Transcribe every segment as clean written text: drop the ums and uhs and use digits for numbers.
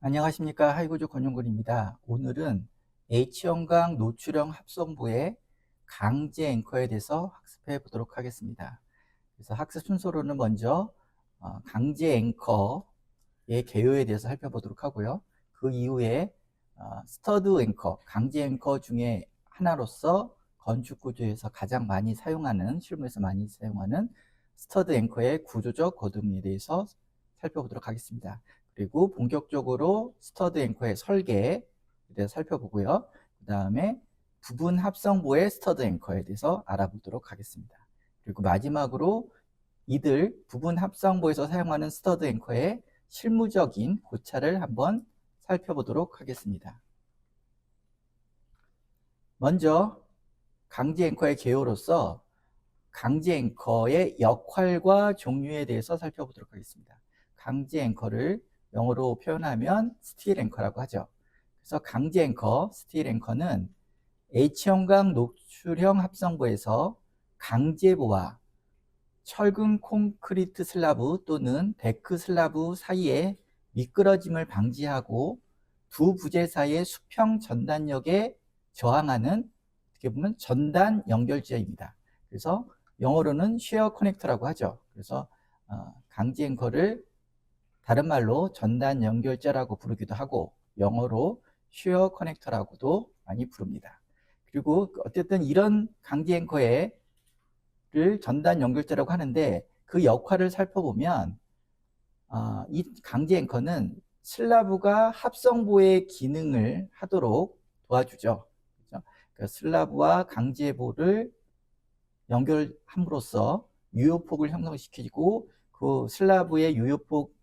안녕하십니까. 하이구조 권용근입니다. 오늘은 H형광 노출형 합성부의 강제 앵커에 대해서 학습해 보도록 하겠습니다. 그래서 학습 순서로는 먼저 강제 앵커의 개요에 대해서 살펴보도록 하고요. 그 이후에 스터드 앵커, 강제 앵커 중에 하나로서 건축 구조에서 가장 많이 사용하는, 실무에서 많이 사용하는 스터드 앵커의 구조적 거듭에 대해서 살펴보도록 하겠습니다. 그리고 본격적으로 스터드 앵커의 설계에 대해서 살펴보고요. 그 다음에 부분 합성부의 스터드 앵커에 대해서 알아보도록 하겠습니다. 그리고 마지막으로 이들 부분 합성부에서 사용하는 스터드 앵커의 실무적인 고찰을 한번 살펴보도록 하겠습니다. 먼저 강제 앵커의 개요로서 강제 앵커의 역할과 종류에 대해서 살펴보도록 하겠습니다. 강제 앵커를 영어로 표현하면 스틸 앵커라고 하죠. 그래서 강제 앵커, 스틸 앵커는 H형광 노출형 합성부에서 강제부와 철근 콘크리트 슬라브 또는 데크 슬라브 사이에 미끄러짐을 방지하고 두 부재 사이의 수평 전단력에 저항하는, 어떻게 보면 전단 연결지입니다. 그래서 영어로는 쉐어 커넥터라고 하죠. 그래서 강제 앵커를 다른 말로 전단 연결자라고 부르기도 하고 영어로 쉐어 커넥터라고도 많이 부릅니다. 그리고 어쨌든 이런 강제 앵커를 전단 연결자라고 하는데 그 역할을 살펴보면 이 강제 앵커는 슬라브가 합성부의 기능을 하도록 도와주죠. 그렇죠? 그러니까 슬라브와 강제부를 연결함으로써 유효폭을 형성시키고 그 슬라브의 유효폭이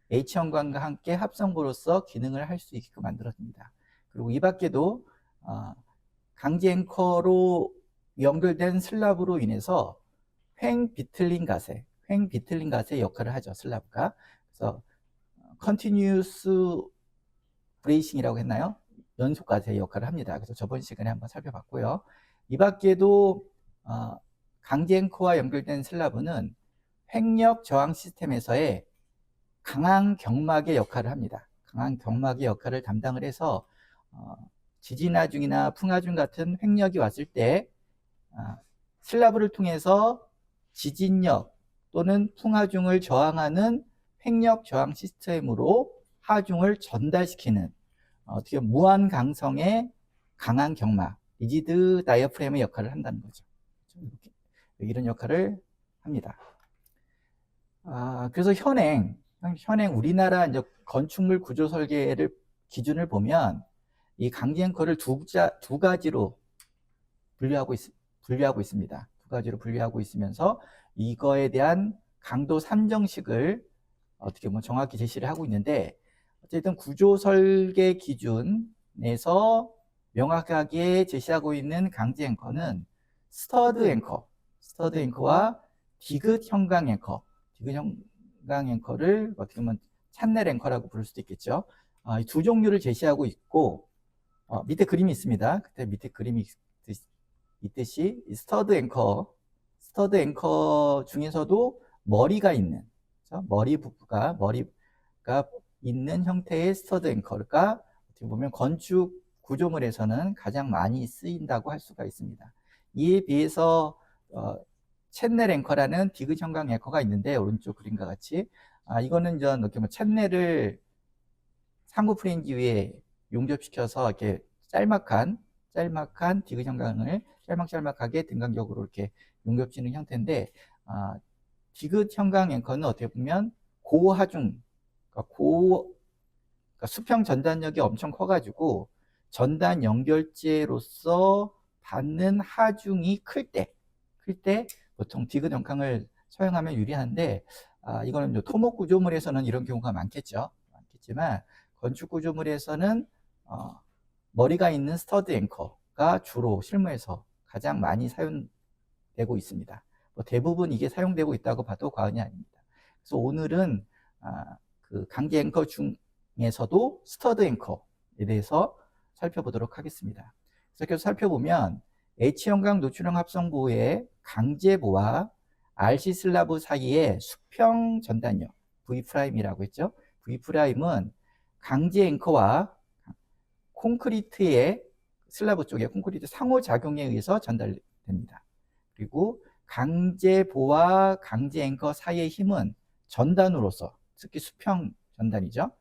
H형광과 함께 합성부로서 기능을 할 수 있게끔 만들어집니다. 그리고 이 밖에도 강제 앵커로 연결된 슬라브로 인해서 횡 비틀링 가세 역할을 하죠. 슬라브가. 그래서 컨티뉴스 브레이싱이라고 했나요? 연속 가세 역할을 합니다. 그래서 저번 시간에 한번 살펴봤고요. 이 밖에도 강제 앵커와 연결된 슬라브는 횡력 저항 시스템에서의 강한 경막의 역할을 합니다. 강한 경막의 역할을 담당을 해서 지진하중이나 풍하중 같은 횡력이 왔을 때 슬라브를 통해서 지진력 또는 풍하중을 저항하는 횡력 저항 시스템으로 하중을 전달시키는 어떻게 무한 강성의 강한 경막, 리지드 다이어프램의 역할을 한다는 거죠. 이런 역할을 합니다. 그래서 현행 우리나라 이제 건축물 구조 설계를 기준을 보면 이 강제 앵커를 두 가지로 분류하고 있습니다. 두 가지로 분류하고 있으면서 이거에 대한 강도 산정식을 어떻게 보면 정확히 제시를 하고 있는데, 어쨌든 구조 설계 기준에서 명확하게 제시하고 있는 강제 앵커는 스터드 앵커와 디귿 형광 앵커를 어떻게 보면 찬넬 앵커라고 부를 수도 있겠죠. 이 두 종류를 제시하고 있고, 밑에 그림이 있습니다. 그때 밑에 그림이 있듯이 스터드 앵커 중에서도 머리가 있는, 그렇죠? 머리가 있는 형태의 스터드 앵커가 어떻게 보면 건축 구조물에서는 가장 많이 쓰인다고 할 수가 있습니다. 이에 비해서 챗넬 앵커라는 디귿 형광 앵커가 있는데, 오른쪽 그림과 같이 이거는 이렇게 챗넬을 상부 프레임기 위에 용접시켜서 이렇게 짤막한 디귿 형광을 짤막하게 등간격으로 이렇게 용접지는 형태인데, 디귿 형광 앵커는 어떻게 보면 고하중, 그러니까 수평 전단력이 엄청 커가지고 전단 연결체로서 받는 하중이 클 때 보통 디귿 형광을 사용하면 유리한데, 이거는 토목 구조물에서는 이런 경우가 많겠지만 건축 구조물에서는 머리가 있는 스터드 앵커가 주로 실무에서 가장 많이 사용되고 있습니다. 대부분 이게 사용되고 있다고 봐도 과언이 아닙니다. 그래서 오늘은 그 강제 앵커 중에서도 스터드 앵커에 대해서 살펴보도록 하겠습니다. 그래서 계속 살펴보면 H형광 노출형 합성부의 강제부와 RC 슬라브 사이의 수평 전단력 V'이라고 했죠. V'은 강제 앵커와 콘크리트의 슬라브 쪽의 콘크리트 상호작용에 의해서 전달됩니다. 그리고 강제보와 강제 앵커 사이의 힘은 전단으로서, 특히 수평 전단이죠.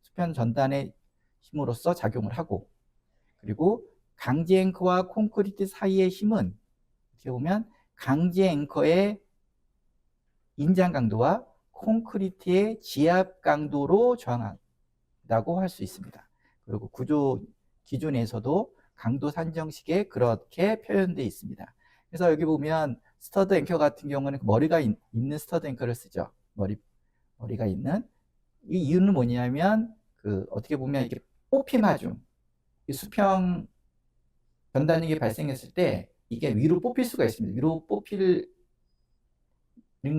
수평 전단의 힘으로써 작용을 하고, 그리고 강제 앵커와 콘크리트 사이의 힘은 어떻게 보면 강제 앵커의 인장 강도와 콘크리트의 지압 강도로 저항한다고 할 수 있습니다. 그리고 구조 기준에서도 강도 산정식에 그렇게 표현되어 있습니다. 그래서 여기 보면 스터드 앵커 같은 경우는 머리가 있는 스터드 앵커를 쓰죠. 머리가 있는. 이 이유는 뭐냐면 어떻게 보면 이렇게 뽑힘 하중, 수평 전단력이 발생했을 때 이게 위로 뽑힐 수가 있습니다. 위로 뽑히는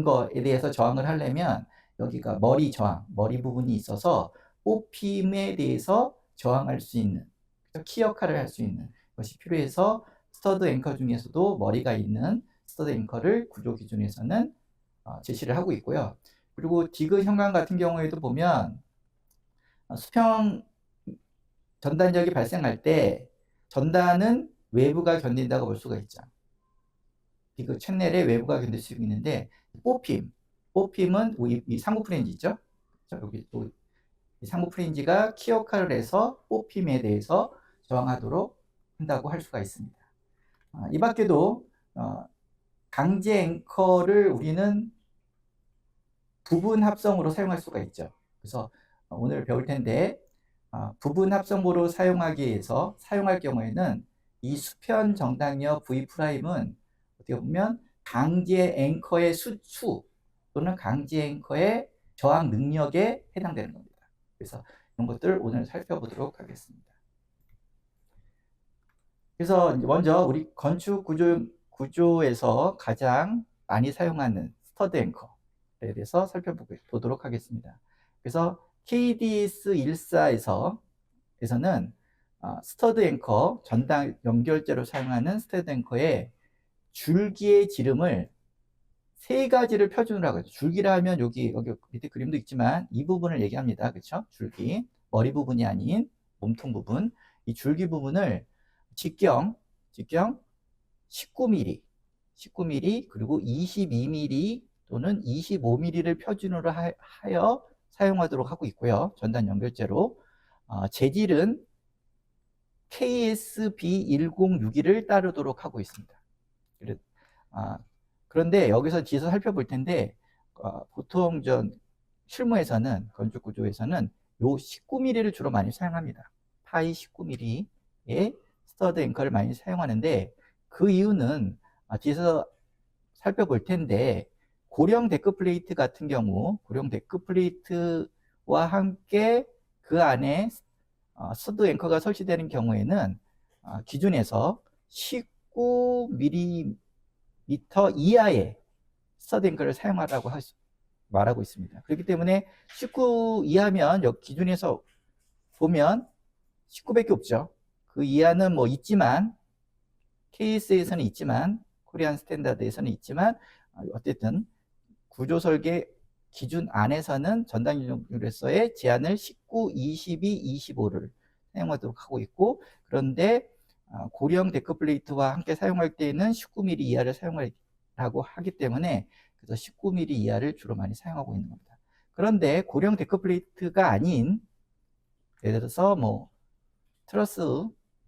거에 대해서 저항을 하려면 여기가 머리 저항, 머리 부분이 있어서 뽑힘에 대해서 저항할 수 있는, 키 역할을 할 수 있는 것이 필요해서 스터드 앵커 중에서도 머리가 있는 스터드 앵커를 구조 기준에서는 제시를 하고 있고요. 그리고 디귿 형광 같은 경우에도 보면 수평 전단력이 발생할 때 전단은 외부가 견딘다고 볼 수가 있죠. 디귿 채널의 외부가 견딜 수 있는데 뽑힘은 이 상부 프렌지 있죠. 여기 또 상부 프렌지가 키 역할을 해서 뽑힘에 대해서 저항하도록 한다고 할 수가 있습니다. 이 밖에도 강제 앵커를 우리는 부분 합성으로 사용할 수가 있죠. 그래서 오늘 배울 텐데 부분 합성으로 사용하기 위해서 사용할 경우에는 이 수편 정당력 V'은 어떻게 보면 강제 앵커의 수추 또는 강제 앵커의 저항 능력에 해당되는 겁니다. 그래서 이런 것들 오늘 살펴보도록 하겠습니다. 그래서 먼저 우리 건축 구조에서 가장 많이 사용하는 스터드 앵커에 대해서 살펴보도록 하겠습니다. 그래서 KDS 14에서는 스터드 앵커, 전단 연결제로 사용하는 스터드 앵커의 줄기의 지름을 세 가지를 표준으로 하거든요. 줄기라 하면 여기 밑에 그림도 있지만 이 부분을 얘기합니다. 그렇죠? 줄기, 머리 부분이 아닌 몸통 부분. 이 줄기 부분을 직경 19mm 그리고 22mm 또는 25mm를 표준으로 하여 사용하도록 하고 있고요. 전단 연결제로. 재질은 KSB1061을 따르도록 하고 있습니다. 그런데 여기서 뒤에서 살펴볼 텐데 보통 실무에서는, 건축 구조에서는 요 19mm를 주로 많이 사용합니다. 파이 19mm의 스터드 앵커를 많이 사용하는데 그 이유는 뒤에서 살펴볼 텐데 고령 데크 플레이트 같은 경우, 고령 데크 플레이트와 함께 그 안에 스터드 앵커가 설치되는 경우에는 기준에서 19mm 이하의 스터드 앵커를 사용하라고 말하고 있습니다. 그렇기 때문에 19 이하면 여기 기준에서 보면 19밖에 없죠. 그 이하는 뭐 있지만 KS에서는 있지만 코리안 스탠다드에서는 있지만 어쨌든 구조 설계 기준 안에서는 전단 연결제의 제한을 19, 22, 25를 사용하도록 하고 있고, 그런데 고령 데크 플레이트와 함께 사용할 때에는 19mm 이하를 사용하라고 하기 때문에 그래서 19mm 이하를 주로 많이 사용하고 있는 겁니다. 그런데 고령 데크 플레이트가 아닌, 예를 들어서 뭐 트러스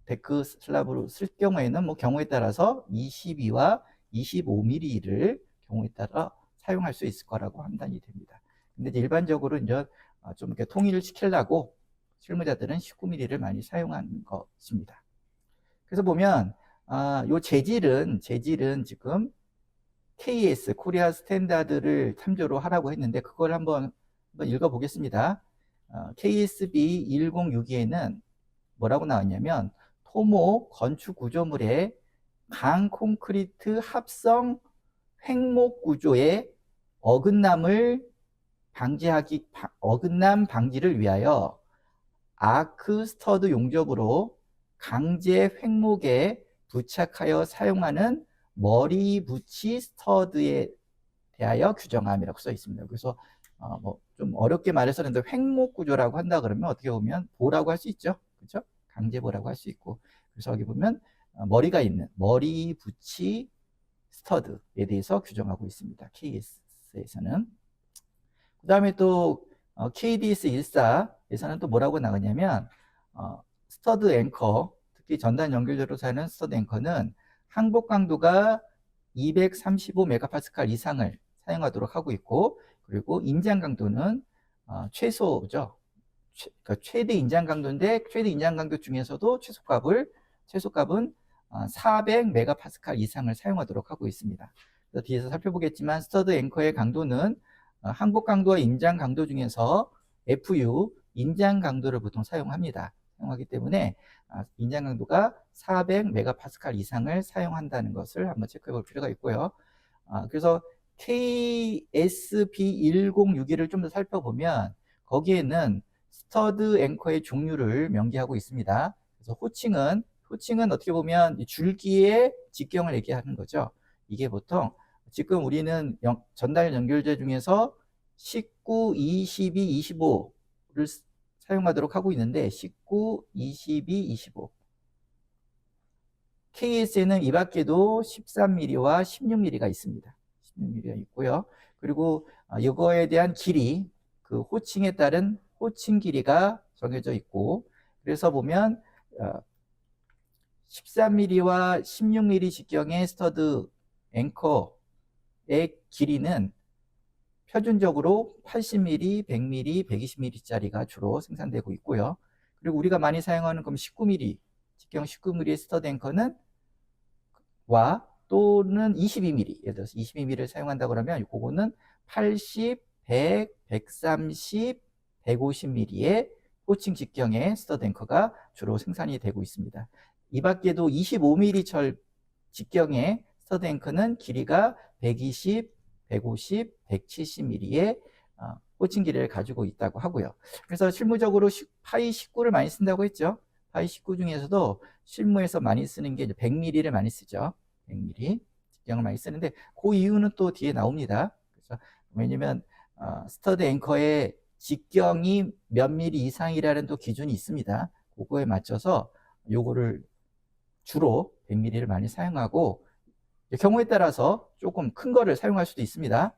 데크 슬랍으로 쓸 경우에는 뭐 경우에 따라서 22와 25mm를 경우에 따라 사용할 수 있을 거라고 판단이 됩니다. 근데 이제 일반적으로 이제 좀 이렇게 통일을 시키려고 실무자들은 19mm를 많이 사용하는 것입니다. 그래서 보면 요 재질은 지금 KS 코리아 스탠다드를 참조로 하라고 했는데 그걸 한번 읽어 보겠습니다. KSB 1062에는 뭐라고 나왔냐면 토목 건축 구조물의 강 콘크리트 합성 횡목 구조의 어긋남 방지를 위하여 아크 스터드 용접으로 강제 횡목에 부착하여 사용하는 머리 붙이 스터드에 대하여 규정함이라고 써 있습니다. 그래서 좀 어렵게 말해서 그런데 횡목 구조라고 한다 그러면 어떻게 보면 보라고 할 수 있죠. 그렇죠? 강제보라고 할 수 있고. 그래서 여기 보면 머리가 있는 머리 붙이 스터드에 대해서 규정하고 있습니다. KS에서는. 그 다음에 또 KDS 14에서는 또 뭐라고 나가냐면 스터드 앵커, 특히 전단 연결제로 사는 스터드 앵커는 항복 강도가 235메가파스칼 이상을 사용하도록 하고 있고, 그리고 인장 강도는 최소죠. 그러니까 최대 인장 강도인데 최대 인장 강도 중에서도 최소값은 400메가파스칼 이상을 사용하도록 하고 있습니다. 그래서 뒤에서 살펴보겠지만 스터드 앵커의 강도는 항복 강도와 인장 강도 중에서 FU 인장 강도를 보통 사용하기 때문에 인장 강도가 400메가파스칼 이상을 사용한다는 것을 한번 체크해 볼 필요가 있고요. 그래서 KSB1061을 좀 더 살펴보면 거기에는 스터드 앵커의 종류를 명기하고 있습니다. 그래서 호칭은 어떻게 보면 줄기의 직경을 얘기하는 거죠. 이게 보통 지금 우리는 전달 연결제 중에서 19, 22, 25를 사용하도록 하고 있는데 19, 22, 25 KS에는 이 밖에도 13mm와 16mm가 있습니다. 16mm가 있고요. 그리고 이거에 대한 길이, 그 호칭에 따른 호칭 길이가 정해져 있고, 그래서 보면 13mm와 16mm 직경의 스터드 앵커의 길이는 표준적으로 80mm, 100mm, 120mm짜리가 주로 생산되고 있고요. 그리고 우리가 많이 사용하는 그럼 19mm, 직경 19mm의 스터드 앵커는 또는 22mm, 예를 들어서 22mm를 사용한다 그러면 그거는 80, 100, 130, 150mm의 호칭 직경의 스터드 앵커가 주로 생산이 되고 있습니다. 이 밖에도 25mm 철 직경의 스터드 앵커는 길이가 120, 150, 170mm의 호칭 길이를 가지고 있다고 하고요. 그래서 실무적으로 파이 19를 많이 쓴다고 했죠. 파이 19 중에서도 실무에서 많이 쓰는 게 100mm를 많이 쓰죠. 100mm 직경을 많이 쓰는데 그 이유는 또 뒤에 나옵니다. 그래서 왜냐면 스터드 앵커의 직경이 몇 미리 이상이라는 또 기준이 있습니다. 그거에 맞춰서 요거를 주로 100mm를 많이 사용하고 경우에 따라서 조금 큰 거를 사용할 수도 있습니다.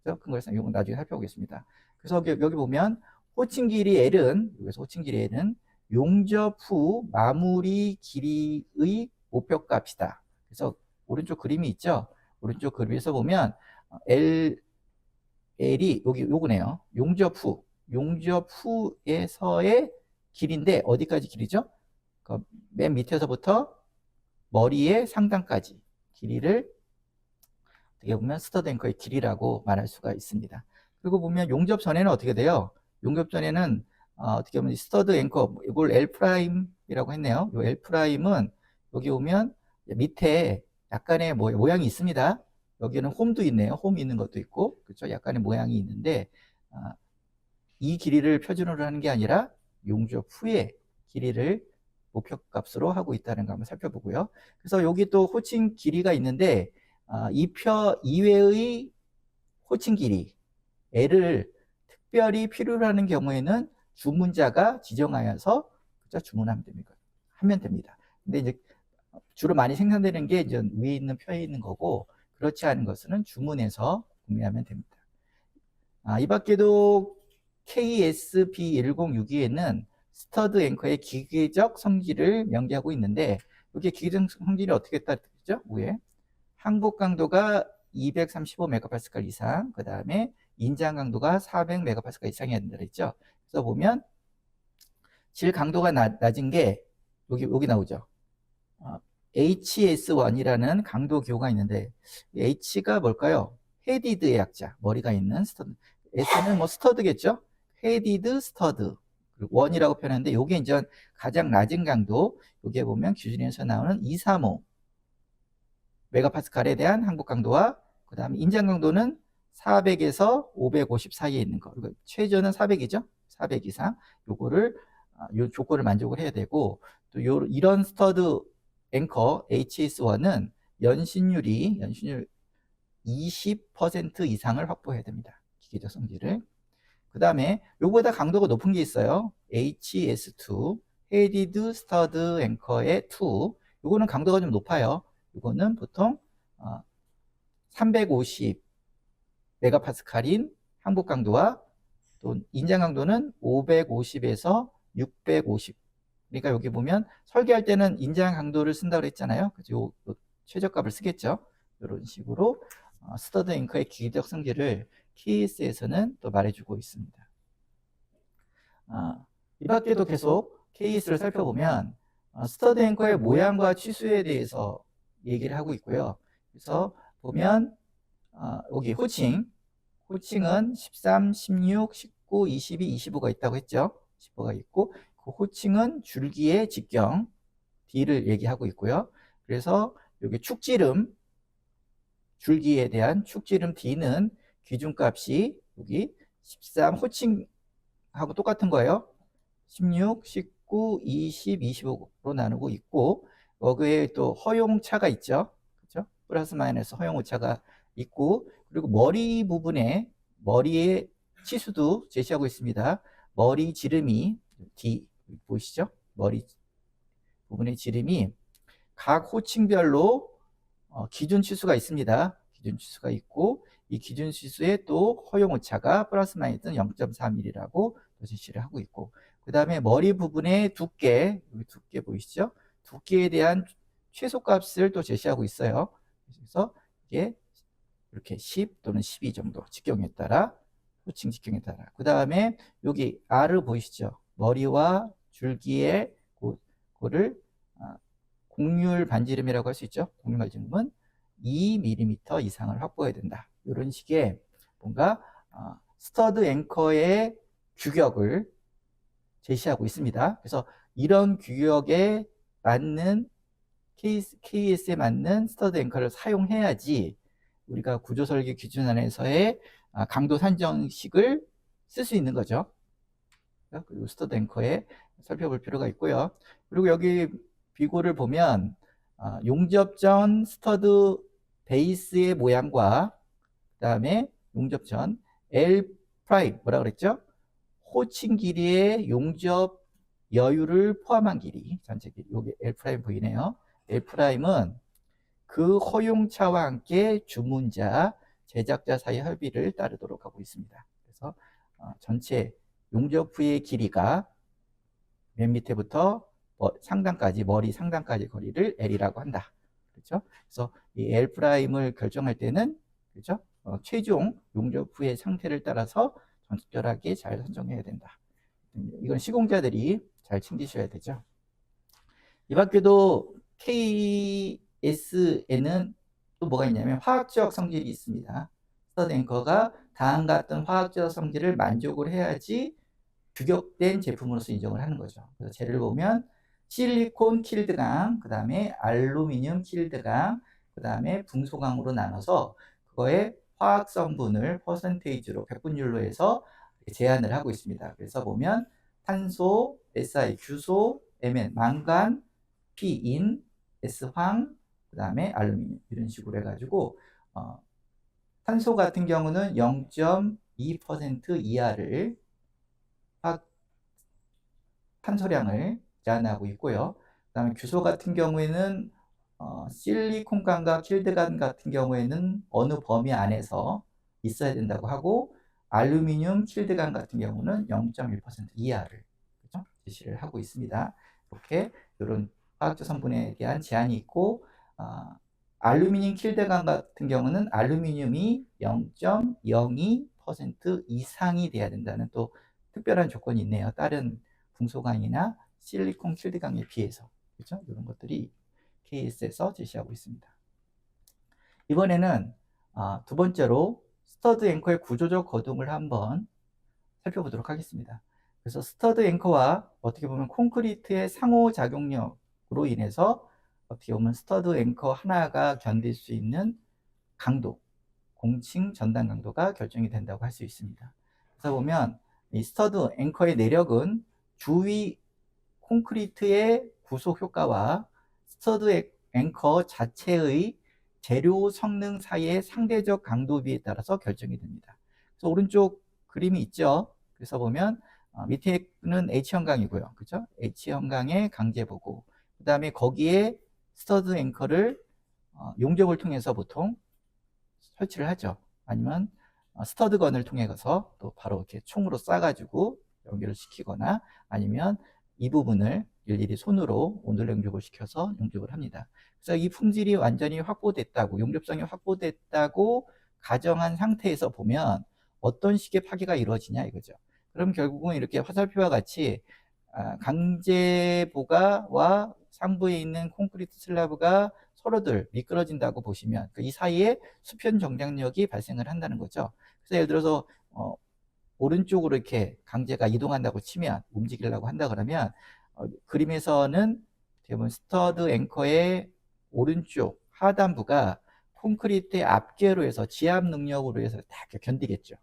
그래서 큰 거를 이건 나중에 살펴보겠습니다. 그래서 여기 보면 호칭 길이 L은 여기서 호칭 길이 L은 용접 후 마무리 길이의 목표값이다. 그래서 오른쪽 그림이 있죠. 오른쪽 그림에서 보면 L이 요거네요. 용접 후에서의 길인데 어디까지 길이죠? 맨 밑에서부터 머리의 상단까지 길이를 어떻게 보면 스터드 앵커의 길이라고 말할 수가 있습니다. 그리고 보면 용접 전에는 어떻게 돼요? 용접 전에는 어떻게 보면 스터드 앵커, 이걸 L'이라고 했네요. 이 L'은 여기 오면 밑에 약간의 모양이 있습니다. 여기는 홈도 있네요. 홈이 있는 것도 있고, 그렇죠? 약간의 모양이 있는데 이 길이를 표준으로 하는 게 아니라 용접 후에 길이를 목표값으로 하고 있다는 거 한번 살펴보고요. 그래서 여기 또 호칭 길이가 있는데 이 표 이외의 호칭 길이 L을 특별히 필요로 하는 경우에는 주문자가 지정하여서 주문하면 됩니다. 근데 이제 주로 많이 생산되는 게 이제 위에 있는 표에 있는 거고 그렇지 않은 것은 주문해서 구매하면 됩니다. 이 밖에도 KSB1062에는 스터드 앵커의 기계적 성질을 명기하고 있는데 이게 기계적 성질이 어떻게 따르죠? 위에 항복 강도가 235메가파스칼 이상, 그 다음에 인장 강도가 400메가파스칼 이상이어야 된다 그랬죠. 그래서 보면 질 강도가 낮은 게 여기 나오죠. HS1이라는 강도 기호가 있는데 H가 뭘까요? 헤디드의 약자, 머리가 있는 스터드. S는 스터드겠죠? 헤디드 스터드. 그리고 1이라고 표현하는데 이게 이제 가장 낮은 강도, 여기에 보면 기준에서 나오는 235 메가파스칼에 대한 항복 강도와 그 다음에 인장 강도는 400에서 550 사이에 있는 거. 그리고 최저는 400이죠. 400 이상. 요거를 요 조건을 만족을 해야 되고 또 이런 스터드 앵커 HS1은 연신율 20% 이상을 확보해야 됩니다. 기계적 성질을. 그 다음에 요거보다 강도가 높은 게 있어요. HS2, Headed Stud Anchor의 2. 요거는 강도가 좀 높아요. 요거는 보통 350 메가파스칼인 항복 강도와 또 인장 강도는 550에서 650. 그러니까 여기 보면 설계할 때는 인장 강도를 쓴다고 그랬잖아요. 그죠? 요 최저값을 쓰겠죠. 이런 식으로 스터드 앵커의 기계적 성질을 KS에서는 또 말해주고 있습니다. 이 밖에도 계속 KS를 살펴보면 스터드 앵커의 모양과 치수에 대해서 얘기를 하고 있고요. 그래서 보면 여기 호칭은 13, 16, 19, 22, 25가 있다고 했죠. 15가 있고 그 호칭은 줄기의 직경 D를 얘기하고 있고요. 그래서 여기 축지름 줄기에 대한 축지름 D는 기준값이 여기 13 호칭하고 똑같은 거예요. 16, 19, 20, 25로 나누고 있고 여기에 또 허용차가 있죠. 그렇죠? 플러스 마이너스 허용오차가 있고 그리고 머리 부분에 머리의 치수도 제시하고 있습니다. 머리 지름이 D 보이시죠? 머리 부분의 지름이 각 호칭별로 기준 치수가 있습니다. 기준 치수가 있고 이 기준 치수에 또 허용 오차가 플러스 마이너스 0.3mm라고 제시를 하고 있고 그 다음에 머리 부분의 두께, 여기 두께 보이시죠? 두께에 대한 최소값을 또 제시하고 있어요. 그래서 이게 이렇게 10 또는 12 정도 직경에 따라 호칭 직경에 따라 그 다음에 여기 R을 보이시죠? 머리와 줄기의 그거를 곡률 반지름이라고 할 수 있죠. 곡률 반지름은 2mm 이상을 확보해야 된다. 이런 식의 뭔가 스터드 앵커의 규격을 제시하고 있습니다. 그래서 이런 규격에 맞는 KS에 맞는 스터드 앵커를 사용해야지 우리가 구조설계 기준 안에서의 강도 산정식을 쓸 수 있는 거죠. 그리고 스터드 앵커에 살펴볼 필요가 있고요. 그리고 여기 비고를 보면 용접전 스터드 베이스의 모양과 그 다음에 용접전 L 프라임 뭐라 그랬죠? 호칭 길이의 용접 여유를 포함한 길이 전체 길이 여기 L 프라임 보이네요. L 프라임은 그 허용차와 함께 주문자 제작자 사이 협의를 따르도록 하고 있습니다. 그래서 전체 용접 후의 길이가 맨 밑에부터 상단까지 머리 상단까지 거리를 L이라고 한다. 그렇죠? 그래서 이 L 프라임을 결정할 때는 그렇죠? 최종 용접 후의 상태를 따라서 적절하게 잘 선정해야 된다. 이건 시공자들이 잘 챙기셔야 되죠. 이 밖에도 KS에는 또 뭐가 있냐면 화학적 성질이 있습니다. 스터드 앵커가 다음과 같은 화학적 성질을 만족을 해야지 규격된 제품으로서 인정을 하는 거죠. 그래서 재를 보면 실리콘 킬드강, 그 다음에 알루미늄 킬드강, 그 다음에 붕소강으로 나눠서 그거의 화학 성분을 퍼센테이지로 백분율로 해서 제한을 하고 있습니다. 그래서 보면 탄소, Si, 규소, Mn, 망간, P인, S황, 그 다음에 알루미늄 이런 식으로 해가지고 탄소 같은 경우는 0.2% 이하를 탄소량을 제한하고 있고요. 그 다음에 규소 같은 경우에는 실리콘간과 킬드간 같은 경우에는 어느 범위 안에서 있어야 된다고 하고 알루미늄 킬드간 같은 경우는 0.1% 이하를 그렇죠? 제시를 하고 있습니다. 이렇게 이런 화학적 성분에 대한 제한이 있고 알루미늄 킬드간 같은 경우는 알루미늄이 0.02% 이상이 돼야 된다는 또 특별한 조건이 있네요. 다른 붕소강이나 실리콘 킬드강에 비해서 그렇죠? 이런 것들이 KS에서 제시하고 있습니다. 이번에는 두 번째로 스터드 앵커의 구조적 거동을 한번 살펴보도록 하겠습니다. 그래서 스터드 앵커와 어떻게 보면 콘크리트의 상호작용력으로 인해서 어떻게 보면 스터드 앵커 하나가 견딜 수 있는 강도, 공칭 전단 강도가 결정이 된다고 할 수 있습니다. 그래서 보면 이 스터드 앵커의 내력은 주위 콘크리트의 구속 효과와 스터드 앵커 자체의 재료 성능 사이의 상대적 강도 비에 따라서 결정이 됩니다. 그래서 오른쪽 그림이 있죠. 그래서 보면 밑에는 H형강이고요. 그죠? H형강의 강제보고, 그 다음에 거기에 스터드 앵커를 용접을 통해서 보통 설치를 하죠. 아니면 스터드건을 통해서 또 바로 이렇게 총으로 쏴가지고 연결을 시키거나, 아니면 이 부분을 일일이 손으로 온돌 용접을 시켜서 용접을 합니다. 그래서 이 품질이 완전히 확보됐다고, 용접성이 확보됐다고 가정한 상태에서 보면 어떤 식의 파괴가 이루어지냐 이거죠. 그럼 결국은 이렇게 화살표와 같이 강제보가와 상부에 있는 콘크리트 슬라브가 서로들 미끄러진다고 보시면 이 사이에 수평 정장력이 발생을 한다는 거죠. 그래서 예를 들어서 오른쪽으로 이렇게 강제가 이동한다고 치면, 움직이려고 한다 그러면 그림에서는 대부분 스터드 앵커의 오른쪽 하단부가 콘크리트의 압계로 해서 지압 능력으로 해서 다 견디겠죠.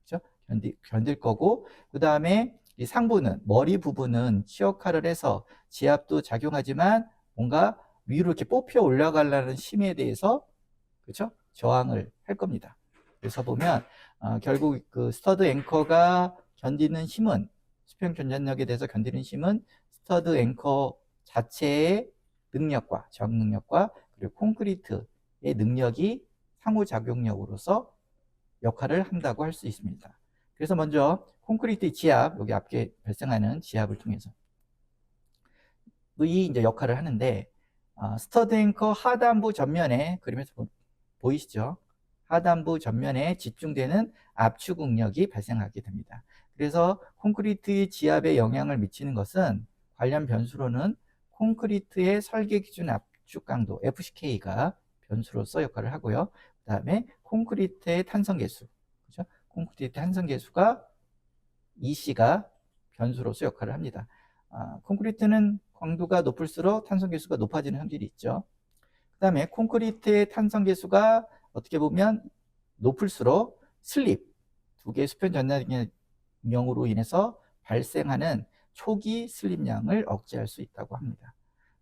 그렇죠? 견딜 거고, 그 다음에 이 상부는, 머리 부분은 치역화를 해서 지압도 작용하지만 뭔가 위로 이렇게 뽑혀 올라가려는 힘에 대해서, 그렇죠? 저항을 할 겁니다. 그래서 보면 결국 그 스터드 앵커가 견디는 힘은, 수평 견전력에 대해서 견디는 힘은 스터드 앵커 자체의 능력과, 저항 능력과, 그리고 콘크리트의 능력이 상호작용력으로서 역할을 한다고 할 수 있습니다. 그래서 먼저 콘크리트의 지압, 여기 앞에 발생하는 지압을 통해서 이 이제 역할을 하는데, 스터드 앵커 하단부 전면에, 그림에서 보이시죠? 하단부 전면에 집중되는 압축 응력이 발생하게 됩니다. 그래서 콘크리트의 지압에 영향을 미치는 것은 관련 변수로는 콘크리트의 설계 기준 압축 강도 FCK가 변수로서 역할을 하고요. 그 다음에 콘크리트의 탄성 계수, 그렇죠? 콘크리트 탄성 계수가 EC가 변수로서 역할을 합니다. 콘크리트는 강도가 높을수록 탄성 계수가 높아지는 확률이 있죠. 그 다음에 콘크리트의 탄성 계수가 어떻게 보면 높을수록 슬립, 두 개의 수평 전달력으로 인해서 발생하는 초기 슬립량을 억제할 수 있다고 합니다.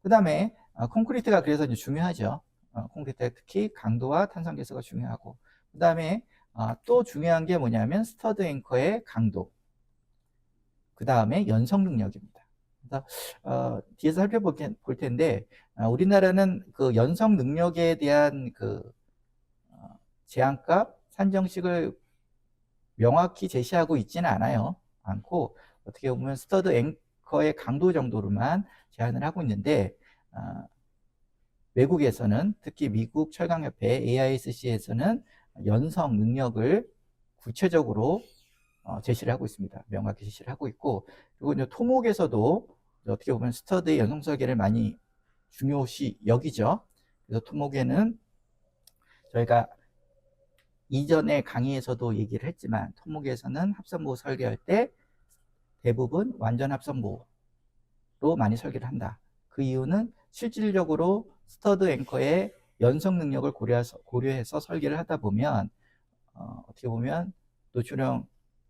그 다음에 콘크리트가 그래서 이제 중요하죠. 콘크리트가 특히 강도와 탄성 계수가 중요하고, 그 다음에 또 중요한 게 뭐냐면 스터드 앵커의 강도, 그 다음에 연성 능력입니다. 그래서 뒤에서 살펴볼 텐데, 우리나라는 그 연성 능력에 대한 그 제한값 산정식을 명확히 제시하고 있지는 않고, 어떻게 보면 스터드 앵커의 강도 정도로만 제한을 하고 있는데, 외국에서는, 특히 미국 철강협회 AISC에서는 연성 능력을 구체적으로 제시를 하고 있습니다. 명확히 제시를 하고 있고, 그리고 이제 토목에서도 어떻게 보면 스터드의 연성 설계를 많이 중요시 여기죠. 그래서 토목에는 저희가 이전에 강의에서도 얘기를 했지만, 토목에서는 합선부 설계할 때 대부분 완전 합선부로 많이 설계를 한다. 그 이유는 실질적으로 스터드 앵커의 연성 능력을 고려해서 설계를 하다 보면 어떻게 보면 노출형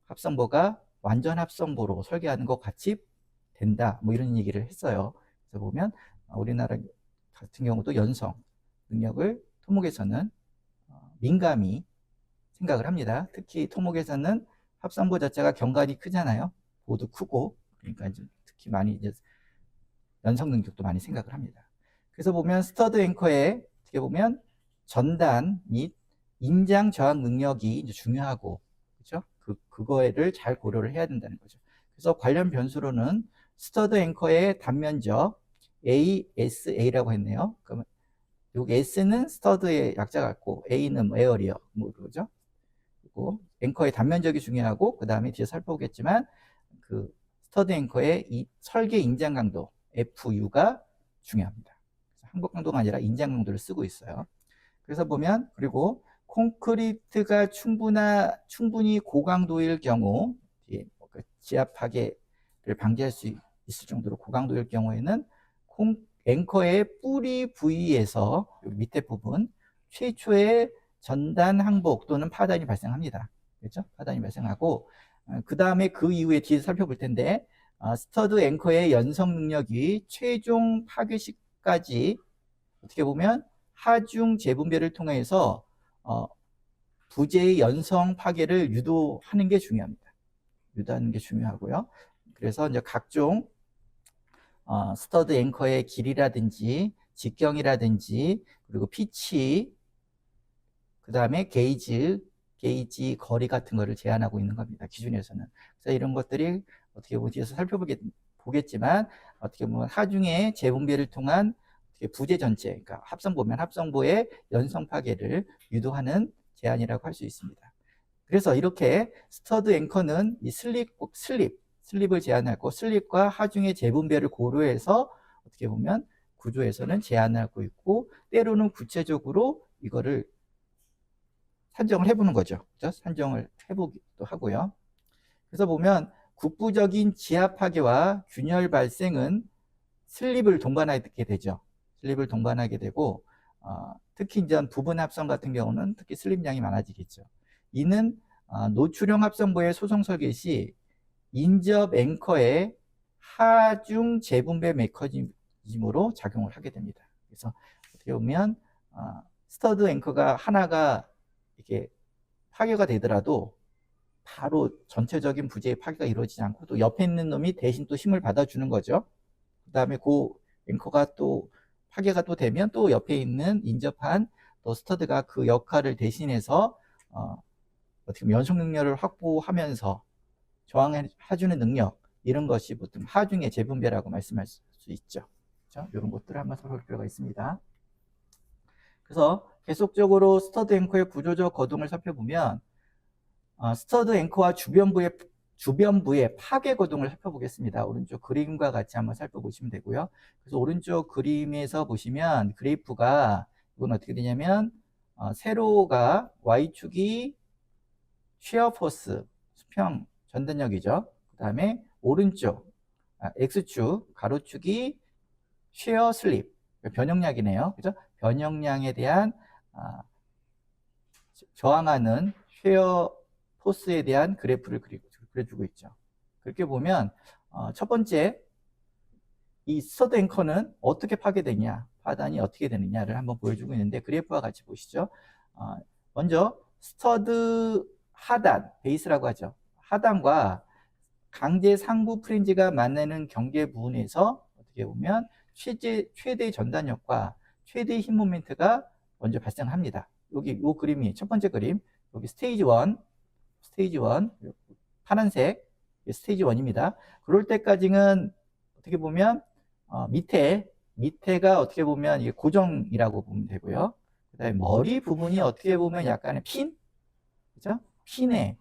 합성보가 완전 합성보로 설계하는 것 같이 된다, 뭐 이런 얘기를 했어요. 그래서 보면 우리나라 같은 경우도 연성 능력을 토목에서는 민감히 생각을 합니다. 특히 토목에서는 합성보 자체가 경관이 크잖아요. 보도 크고, 그러니까 이제 특히 많이 이제 연성 능력도 많이 생각을 합니다. 그래서 보면 스터드 앵커에 어떻게 보면 전단 및 인장 저항 능력이 이제 중요하고, 그렇죠? 그거를 잘 고려를 해야 된다는 거죠. 그래서 관련 변수로는 스터드 앵커의 단면적 ASA라고 했네요. 그러면 여기 S는 스터드의 약자 같고 A는 뭐 에어리어 뭐 그러죠. 그리고 앵커의 단면적이 중요하고, 그 다음에 뒤에 살펴보겠지만 그 스터드 앵커의 이 설계 인장 강도 FU가 중요합니다. 항복 강도가 아니라 인장 강도를 쓰고 있어요. 그래서 보면, 그리고 콘크리트가 충분히 고강도일 경우, 지압 파괴를 방지할 수 있을 정도로 고강도일 경우에는 앵커의 뿌리 부위에서 밑에 부분 최초의 전단 항복 또는 파단이 발생합니다. 그렇죠? 파단이 발생하고, 그 다음에 그 이후에 뒤에 살펴볼 텐데, 스터드 앵커의 연성 능력이 최종 파괴 시까지 어떻게 보면 하중 재분배를 통해서 부재의 연성 파괴를 유도하는 게 중요합니다. 유도하는 게 중요하고요. 그래서 이제 각종 스터드 앵커의 길이라든지 직경이라든지 그리고 피치, 그 다음에 게이지 거리 같은 거를 제한하고 있는 겁니다. 기준에서는. 그래서 이런 것들이 어떻게 보면 뒤에서 살펴보겠지만 어떻게 보면 하중의 재분배를 통한 부재 전체, 그러니까 합성부의 연성 파괴를 유도하는 제한이라고 할 수 있습니다. 그래서 이렇게 스터드 앵커는 이 슬립을 제한하고 슬립과 하중의 재분배를 고려해서 어떻게 보면 구조에서는 제한하고 있고 때로는 구체적으로 이거를 산정을 해보는 거죠. 그렇죠? 산정을 해보기도 하고요. 그래서 보면 국부적인 지하 파괴와 균열 발생은 슬립을 동반하게 되죠. 슬립을 동반하게 되고 특히 이제 부분 합성 같은 경우는 특히 슬립량이 많아지겠죠. 이는 노출형 합성부의 소성 설계 시 인접 앵커의 하중 재분배 메커니즘으로 작용을 하게 됩니다. 그래서 어떻게 보면 스터드 앵커가 하나가 이렇게 파괴가 되더라도 바로 전체적인 부재의 파괴가 이루어지지 않고 또 옆에 있는 놈이 대신 또 힘을 받아주는 거죠. 그 다음에 그 앵커가 또 파괴가 또 되면 또 옆에 있는 인접한 또 스터드가 그 역할을 대신해서 어떻게 보면 연속 능력을 확보하면서 저항해주는 능력, 이런 것이 보통 하중의 재분배라고 말씀할 수 있죠. 그렇죠? 이런 것들을 한번 살펴볼 필요가 있습니다. 그래서 계속적으로 스터드 앵커의 구조적 거동을 살펴보면 스터드 앵커와 주변부의 파괴 거동을 살펴보겠습니다. 오른쪽 그림과 같이 한번 살펴보시면 되고요. 그래서 오른쪽 그림에서 보시면 그래프가 이건 어떻게 되냐면 세로가 Y축이 shear force, 수평 전단력이죠. 그 다음에 오른쪽 X축 가로축이 shear slip, 변형량이네요. 그죠? 변형량에 대한 저항하는 shear 포스에 대한 그래프를 그려주고 있죠. 그렇게 보면 첫 번째 이 스터드 앵커는 어떻게 파괴되냐, 파단이 어떻게 되느냐를 한번 보여주고 있는데 그래프와 같이 보시죠. 먼저 스터드 하단, 베이스라고 하죠. 하단과 강제 상부 프린지가 만나는 경계 부분에서 어떻게 보면 최대 전단력과 최대 힘 모멘트가 먼저 발생합니다. 여기 이 그림이 첫 번째 그림, 여기 스테이지 1 파란색 스테이지 1입니다. 그럴 때까지는 어떻게 보면 밑에가 어떻게 보면 이게 고정이라고 보면 되고요. 그다음에 머리 부분이 어떻게 보면 약간의 그죠? 핀의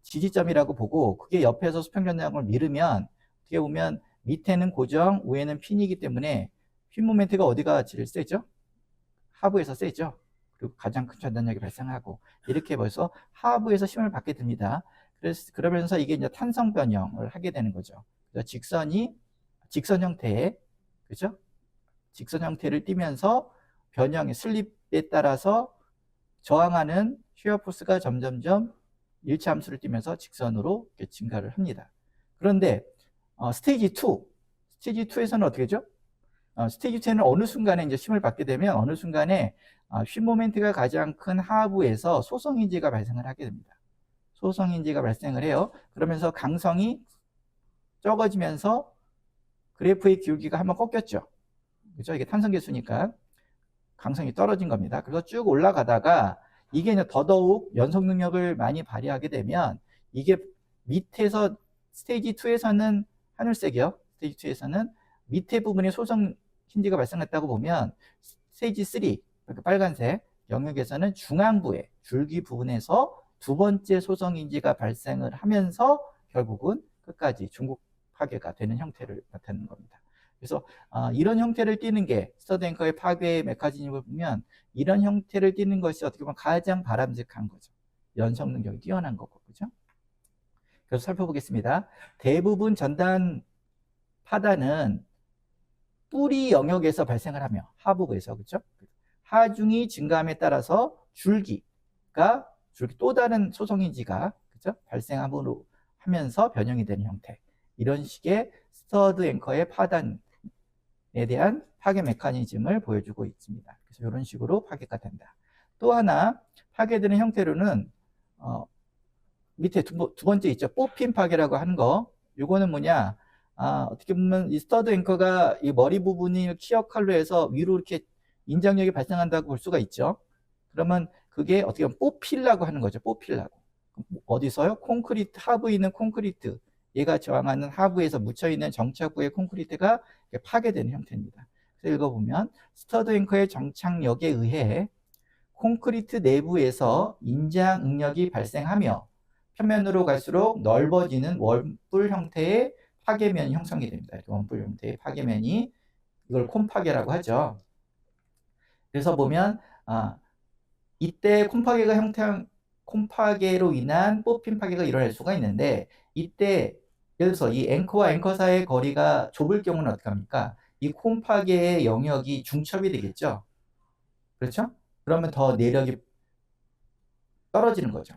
지지점이라고 보고 그게 옆에서 수평전장을 밀으면 어떻게 보면 밑에는 고정, 위에는 핀이기 때문에 핀 모멘트가 어디가 제일 세죠? 하부에서 세죠. 그리고 가장 큰 전단력이 발생하고 이렇게 벌써 하부에서 힘을 받게 됩니다. 그러면서 이게 이제 탄성 변형을 하게 되는 거죠. 그래서 직선 형태의 그죠? 직선 형태를 띠면서 변형의 슬립에 따라서 저항하는 쉬어 포스가 점점점 일치 함수를 띠면서 직선으로 이렇게 증가를 합니다. 그런데 스테이지 2에서는 어떻게 되죠? 스테이지 2에는 어느 순간에 이제 힘을 받게 되면 어느 순간에 쉼 모멘트가 가장 큰 하부에서 소성인지가 발생을 하게 됩니다. 소성인지가 발생을 해요. 그러면서 강성이 적어지면서 그래프의 기울기가 한번 꺾였죠. 그죠? 이게 탄성계수니까 강성이 떨어진 겁니다. 그래서 쭉 올라가다가 이게 이제 더더욱 연속 능력을 많이 발휘하게 되면 이게 밑에서 스테이지 2에서는 하늘색이요. 스테이지 2에서는 밑에 부분에 소성 힌지가 발생했다고 보면 스테이지 3, 그러니까 빨간색 영역에서는 중앙부에 줄기 부분에서 두 번째 소성 힌지가 발생을 하면서 결국은 끝까지 중국 파괴가 되는 형태를 나타내는 겁니다. 그래서 이런 형태를 띠는 게 스터드 앵커의 파괴 메커니즘을 보면 이런 형태를 띠는 것이 어떻게 보면 가장 바람직한 거죠. 연속 능력이 뛰어난 거고, 그죠? 그래서 살펴보겠습니다. 대부분 전단 파단은 뿌리 영역에서 발생을 하며 하부에서, 그죠? 하중이 증가함에 따라서 줄기가 또 다른 소성인지가 그죠? 발생함으로 하면서 변형이 되는 형태. 이런 식의 스터드 앵커의 파단에 대한 파괴 메커니즘을 보여주고 있습니다. 그래서 이런 식으로 파괴가 된다. 또 하나 파괴되는 형태로는 밑에 두 번째 있죠. 뽑힌 파괴라고 하는 거. 요거는 뭐냐? 어떻게 보면 이 스터드 앵커가 이 머리 부분이 키어 칼로 해서 위로 이렇게 인장력이 발생한다고 볼 수가 있죠. 그러면 그게 어떻게 보면 뽑히려고 하는 거죠. 뽑히려고. 어디서요? 콘크리트, 하부에 있는 콘크리트. 얘가 저항하는 하부에서 묻혀있는 정착부의 콘크리트가 파괴되는 형태입니다. 그래서 읽어보면 스터드 앵커의 정착력에 의해 콘크리트 내부에서 인장 응력이 발생하며 표면으로 갈수록 넓어지는 원뿔 형태의 파괴면이 형성이 됩니다. 원뿔 형태의 파괴면이 이걸 콘파괴라고 하죠. 그래서 보면 이때 콘파괴로 인한 뽑힌 파괴가 일어날 수가 있는데, 이때 예를 들어서 이 앵커와 앵커 사이의 거리가 좁을 경우는 어떻게 합니까? 이 콘파괴의 영역이 중첩이 되겠죠. 그렇죠? 그러면 더 내력이 떨어지는 거죠.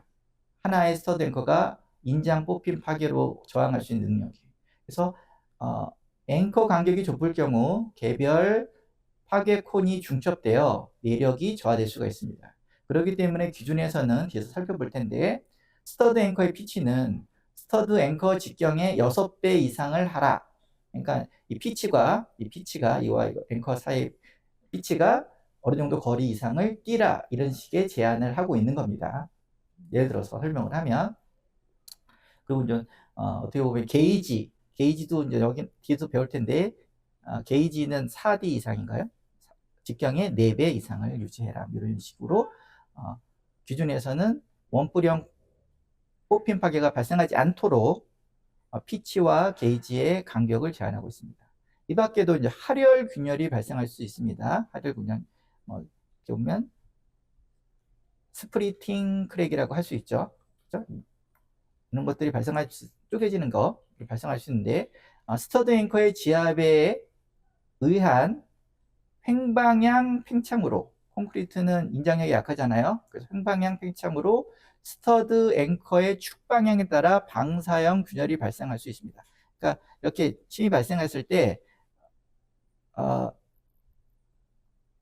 하나의 스터드 앵커가 인장 뽑힌 파괴로 저항할 수 있는 능력이. 그래서 앵커 간격이 좁을 경우 개별 파괴 콘이 중첩되어 내력이 저하될 수가 있습니다. 그렇기 때문에 기준에서는 뒤에서 살펴볼 텐데, 스터드 앵커의 피치는 스터드 앵커 직경의 6배 이상을 하라. 그러니까 이 피치가 이와 앵커 사이 피치가 어느 정도 거리 이상을 뛰라, 이런 식의 제한을 하고 있는 겁니다. 예를 들어서 설명을 하면, 그리고 이제 어떻게 보면 게이지도 이제 여기 뒤에서 배울 텐데, 게이지는 4D 이상인가요? 직경의 4배 이상을 유지해라, 이런 식으로 기준에서는 원뿔형 뽑힌 파괴가 발생하지 않도록 피치와 게이지의 간격을 제한하고 있습니다. 이 밖에도 이제 하렬 균열이 발생할 수 있습니다. 하렬 균열, 이렇게 보면 스프리팅 크랙이라고 할 수 있죠. 그렇죠? 이런 것들이 발생할 수, 쪼개지는 거 발생할 수 있는데, 스터드 앵커의 지압에 의한 횡방향 팽창으로, 콘크리트는 인장력이 약하잖아요. 그래서 횡방향 팽창으로 스터드 앵커의 축 방향에 따라 방사형 균열이 발생할 수 있습니다. 그러니까 이렇게 침이 발생했을 때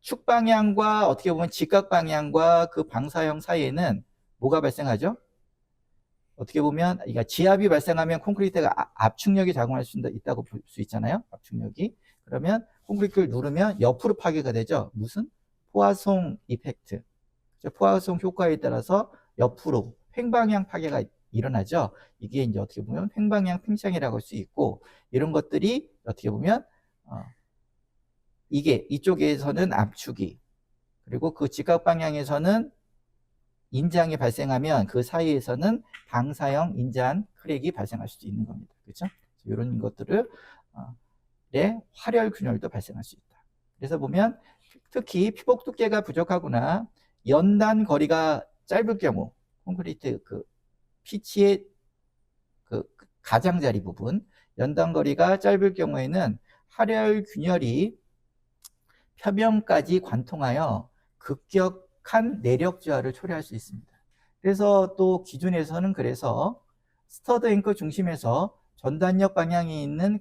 축 방향과 어떻게 보면 직각 방향과 그 방사형 사이에는 뭐가 발생하죠? 어떻게 보면, 그러니까 지압이 발생하면 콘크리트가 압축력이 작용할 수 있다고 볼 수 있잖아요. 압축력이. 그러면 콘크리트를 누르면 옆으로 파괴가 되죠. 무슨? 포화송 이펙트. 포화송 효과에 따라서 옆으로 횡방향 파괴가 일어나죠. 이게 이제 어떻게 보면 횡방향 팽창이라고 할 수 있고, 이런 것들이 어떻게 보면 이게 이쪽에서는 압축이, 그리고 그 직각 방향에서는 인장이 발생하면 그 사이에서는 방사형 인장 크랙이 발생할 수도 있는 겁니다. 그렇죠? 이런 것들을 화렬 균열도 발생할 수 있다. 그래서 보면 특히 피복 두께가 부족하거나 연단 거리가 짧을 경우, 콘크리트 그 피치의 그 가장자리 부분, 연단 거리가 짧을 경우에는 화렬 균열이 표면까지 관통하여 급격한 내력 저하를 초래할 수 있습니다. 그래서 또 기준에서는 그래서 스터드 앵커 중심에서 전단력 방향이 있는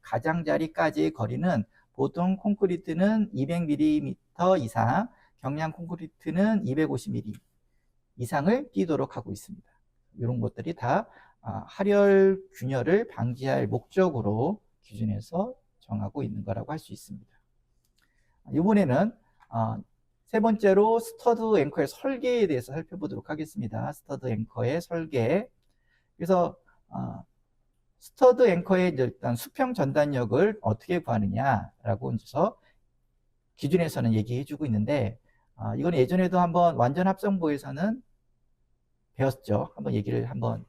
가장자리까지의 거리는 보통 콘크리트는 200mm 이상, 경량 콘크리트는 250mm 이상을 띄도록 하고 있습니다. 이런 것들이 다 하렬 균열을 방지할 목적으로 기준에서 정하고 있는 거라고 할 수 있습니다. 이번에는 세 번째로 스터드 앵커의 설계에 대해서 살펴보도록 하겠습니다. 스터드 앵커의 설계. 그래서 스터드 앵커의 일단 수평 전단력을 어떻게 구하느냐라고 해서 기준에서는 얘기해 주고 있는데, 이건 예전에도 한번 완전 합성보에서는 배웠죠. 한번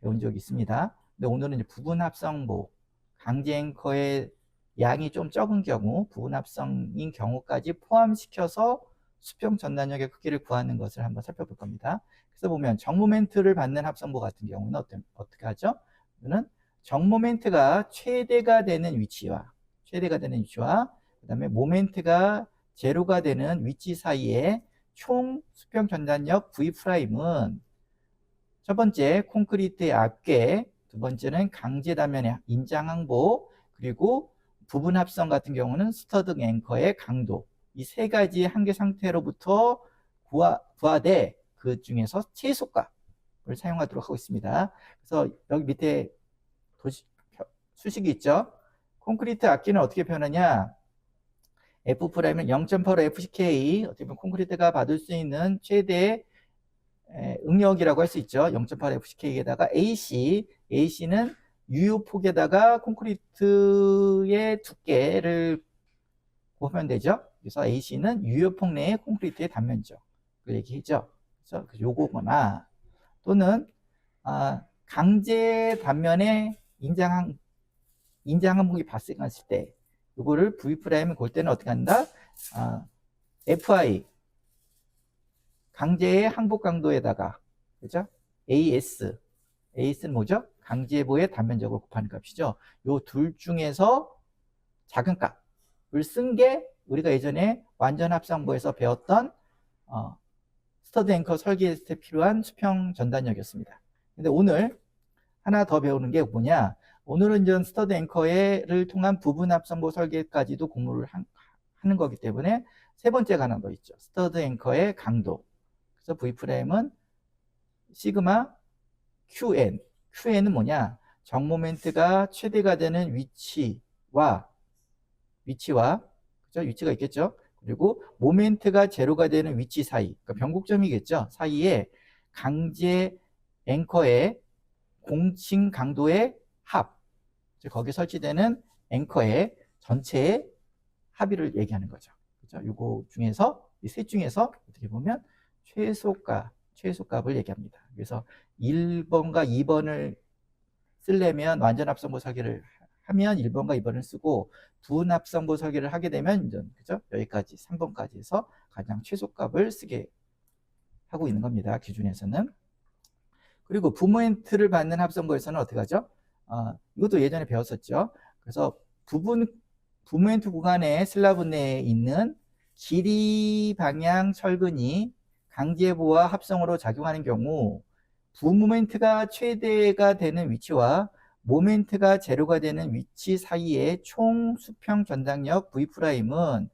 배운 적이 있습니다. 근데 오늘은 이제 부분 합성보, 강제 앵커의 양이 좀 적은 경우, 부분 합성인 경우까지 포함시켜서 수평 전단력의 크기를 구하는 것을 한번 살펴볼 겁니다. 그래서 보면 정모멘트를 받는 합성보 같은 경우는 어떻게 하죠? 이거는 정모멘트가 최대가 되는 위치와 그 다음에 모멘트가 제로가 되는 위치 사이에 총 수평 전단력 V'은 첫 번째 콘크리트의 앞괴, 두 번째는 강제 단면의 인장 항보, 그리고 부분 합성 같은 경우는 스터드 앵커의 강도, 이 세 가지 한계 상태로부터 구하되 그 중에서 최소값, 사용하도록 하고 있습니다. 그래서 여기 밑에 수식이 있죠. 콘크리트 악기는 어떻게 표현하냐? F'은 0.85 FCK, 어떻게 보면 콘크리트가 받을 수 있는 최대 응력이라고 할 수 있죠. 0.8 FCK에다가 AC는 유효폭에다가 콘크리트의 두께를 보면 되죠. 그래서 AC는 유효폭 내의 콘크리트의 단면적을 얘기했죠. 그래서 요거거나 또는 강제 단면에 인장 항목이 발생했을 때 요거를 V'을 볼 때는 어떻게 한다? FI 강제의 항복 강도에다가 그죠? AS는 뭐죠? 강제보의 단면적을 곱하는 값이죠. 요 둘 중에서 작은 값을 쓴 게 우리가 예전에 완전 합성보에서 배웠던 스터드 앵커 설계했을 때 필요한 수평 전단력이었습니다. 근데 오늘 하나 더 배우는 게 뭐냐? 오늘은 이제 스터드 앵커를 통한 부분 합성보 설계까지도 공부를 하는 거기 때문에 세 번째가 하나 더 있죠. 스터드 앵커의 강도. 그래서 V'은 시그마 QN은 뭐냐? 정 모멘트가 최대가 되는 위치와 그죠? 위치가 있겠죠? 그리고 모멘트가 제로가 되는 위치 사이, 그러니까 변곡점이겠죠? 사이에 강제 앵커의 공칭 강도의 합, 즉 거기에 설치되는 앵커의 전체의 합의를 얘기하는 거죠. 그죠? 요거 중에서 이 셋 중에서 어떻게 보면 최소값을 얘기합니다. 그래서 1번과 2번을 쓰려면 완전 합성보 설계를 하면 1번과 2번을 쓰고 부분 합성보 설계를 하게 되면 그죠? 여기까지 3번까지 해서 가장 최소값을 쓰게 하고 있는 겁니다. 기준에서는. 그리고 부모멘트를 받는 합성보에서는 어떻게 하죠? 이것도 예전에 배웠었죠. 그래서 부모멘트 구간에 슬라브 내에 있는 길이 방향 철근이 강제보와 합성으로 작용하는 경우 부모멘트가 최대가 되는 위치와 모멘트가 제로가 되는 위치 사이의 총 수평 전당력 V'은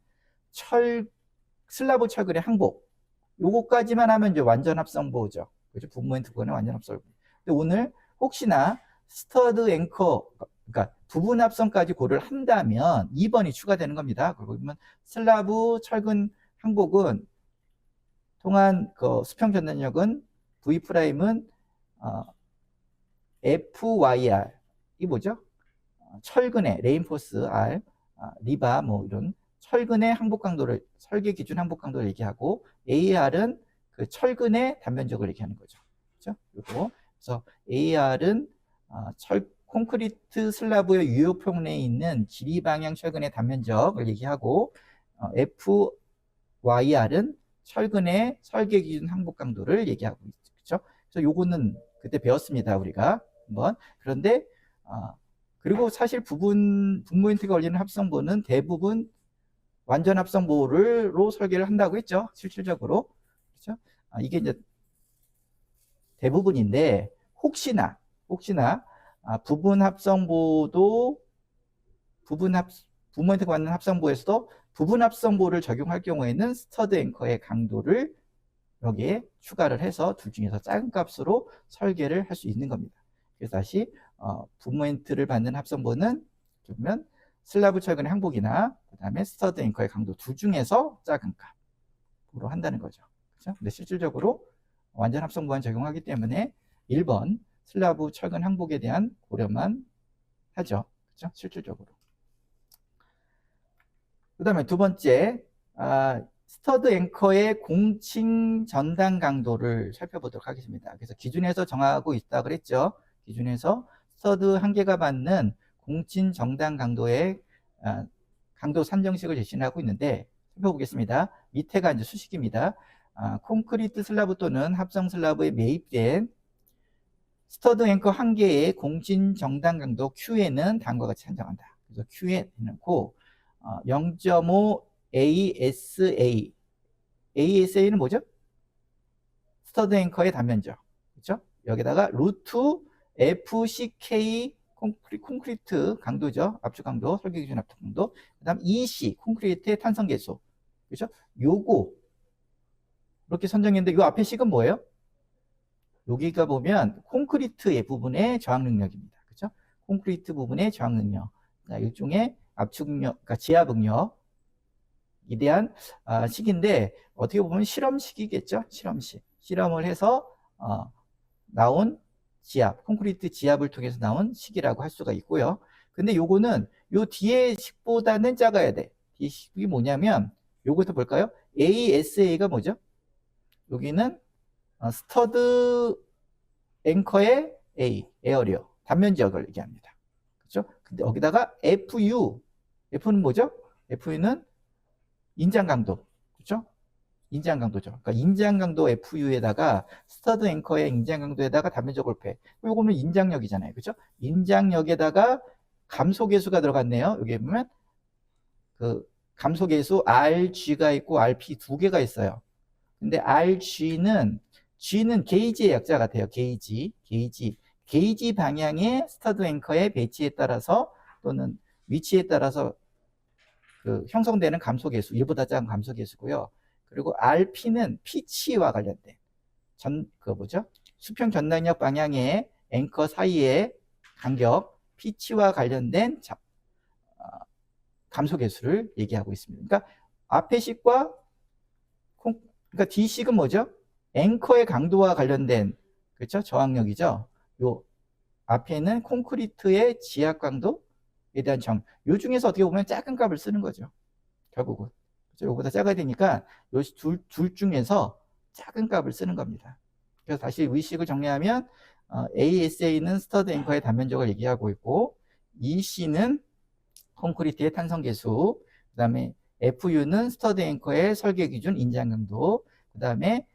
슬라브 철근의 항복, 요거까지만 하면 이제 완전 합성보죠. 그죠? 부모멘트 구간의 완전 합성보. 근데 오늘 혹시나 스터드 앵커, 그러니까 부분 합성까지 고려를 한다면 2번이 추가되는 겁니다. 그리고 보면 슬라브 철근 항복은 통한 그 수평 전단력은 V'은 FYR, 이 뭐죠? 철근의 레인포스 R, 리바 뭐 이런 철근의 항복 강도를, 설계 기준 항복 강도를 얘기하고, AR은 그 철근의 단면적을 얘기하는 거죠. 그렇죠? 요거. 그래서 AR은 콘크리트 슬라브의 유효폭 내에 있는 길이 방향 철근의 단면적을 얘기하고, FYR은 철근의 설계 기준 항복 강도를 얘기하고 있죠. 그렇죠? 그래서 요거는 그때 배웠습니다, 우리가 한번. 그런데 그리고 사실 분모멘트가 걸리는 합성보는 대부분 완전 합성보로 설계를 한다고 했죠, 실질적으로. 그렇죠? 이게 이제 대부분인데 혹시나 부분 합성보도 분모멘트가 받는 합성보에서도 부분 합성보를 적용할 경우에는 스터드 앵커의 강도를 여기에 추가를 해서 둘 중에서 작은 값으로 설계를 할 수 있는 겁니다. 그래서 다시 분모멘트를 받는 합성보는 보면 슬라브 철근의 항복이나 그 다음에 스터드 앵커의 강도 둘 중에서 작은 값으로 한다는 거죠. 그렇죠? 근데 실질적으로 완전 합성보안 적용하기 때문에 1번 슬라브 철근 항복에 대한 고려만 하죠. 그렇죠? 실질적으로. 그 다음에 두 번째, 스터드 앵커의 공칭 전단 강도를 살펴보도록 하겠습니다. 그래서 기준에서 정하고 있다 그랬죠. 기준에서 스터드 한 개가 받는 공칭 전단 강도의 강도 산정식을 제시하고 있는데 살펴보겠습니다. 밑에가 이제 수식입니다. 콘크리트 슬라브 또는 합성 슬라브에 매입된 스터드 앵커 한 개의 공칭 정단 강도 Q에는 다음과 같이 산정한다. 그래서 Q에 해놓고 0.5 ASA는 뭐죠? 스터드 앵커의 단면적. 그렇죠? 여기다가 루트 FCK 콘크리트 강도죠. 압축 강도, 설계 기준 압축 강도. 그다음 EC 콘크리트의 탄성 계수. 그렇죠? 요거 이렇게 선정했는데 요 앞에 식은 뭐예요? 여기가 보면 콘크리트의 부분의 저항 능력입니다. 그렇죠? 콘크리트 부분의 저항 능력. 일종의 압축력, 그러니까 지압응력에 대한 식인데 어떻게 보면 실험식이겠죠? 실험식. 실험을 해서 나온 지압, 콘크리트 지압을 통해서 나온 식이라고 할 수가 있고요. 근데 요거는 요 뒤에 식보다는 작아야 돼. 뒤에 식이 뭐냐면 요것도 볼까요? ASA가 뭐죠? 여기는 스터드 앵커의 A, 에어리어, 단면 지역을 얘기합니다. 그렇죠? 근데 여기다가 F는 뭐죠? Fu는 인장 강도. 그렇죠? 인장 강도죠. 그러니까 인장 강도 FU에다가 스터드 앵커의 인장 강도에다가 단면적 골패. 요거는 인장력이잖아요. 그렇죠? 인장력에다가 감소계수가 들어갔네요. 여기 보면 그 감소계수 RG가 있고 RP 두 개가 있어요. 근데 G는 게이지의 약자 같아요. 게이지 방향의 스터드 앵커의 배치에 따라서 또는 위치에 따라서 그 형성되는 감소계수, 1보다 작은 감소계수고요. 그리고 RP는 피치와 관련된 수평 전단력 방향의 앵커 사이의 간격, 피치와 관련된 감소계수를 얘기하고 있습니다. 그러니까 앞에 식과 그러니까 D식은 뭐죠? 앵커의 강도와 관련된 그렇죠? 저항력이죠. 요 앞에는 콘크리트의 지압 강도에 대한 요 중에서 어떻게 보면 작은 값을 쓰는 거죠. 결국은. 그렇죠? 요거보다 작아야 되니까 요 둘 중에서 작은 값을 쓰는 겁니다. 그래서 다시 의식을 정리하면 ASA는 스터드 앵커의 단면적을 얘기하고 있고 EC는 콘크리트의 탄성계수, 그 다음에 FU는 스터드 앵커의 설계 기준 인장 강도, 그 다음에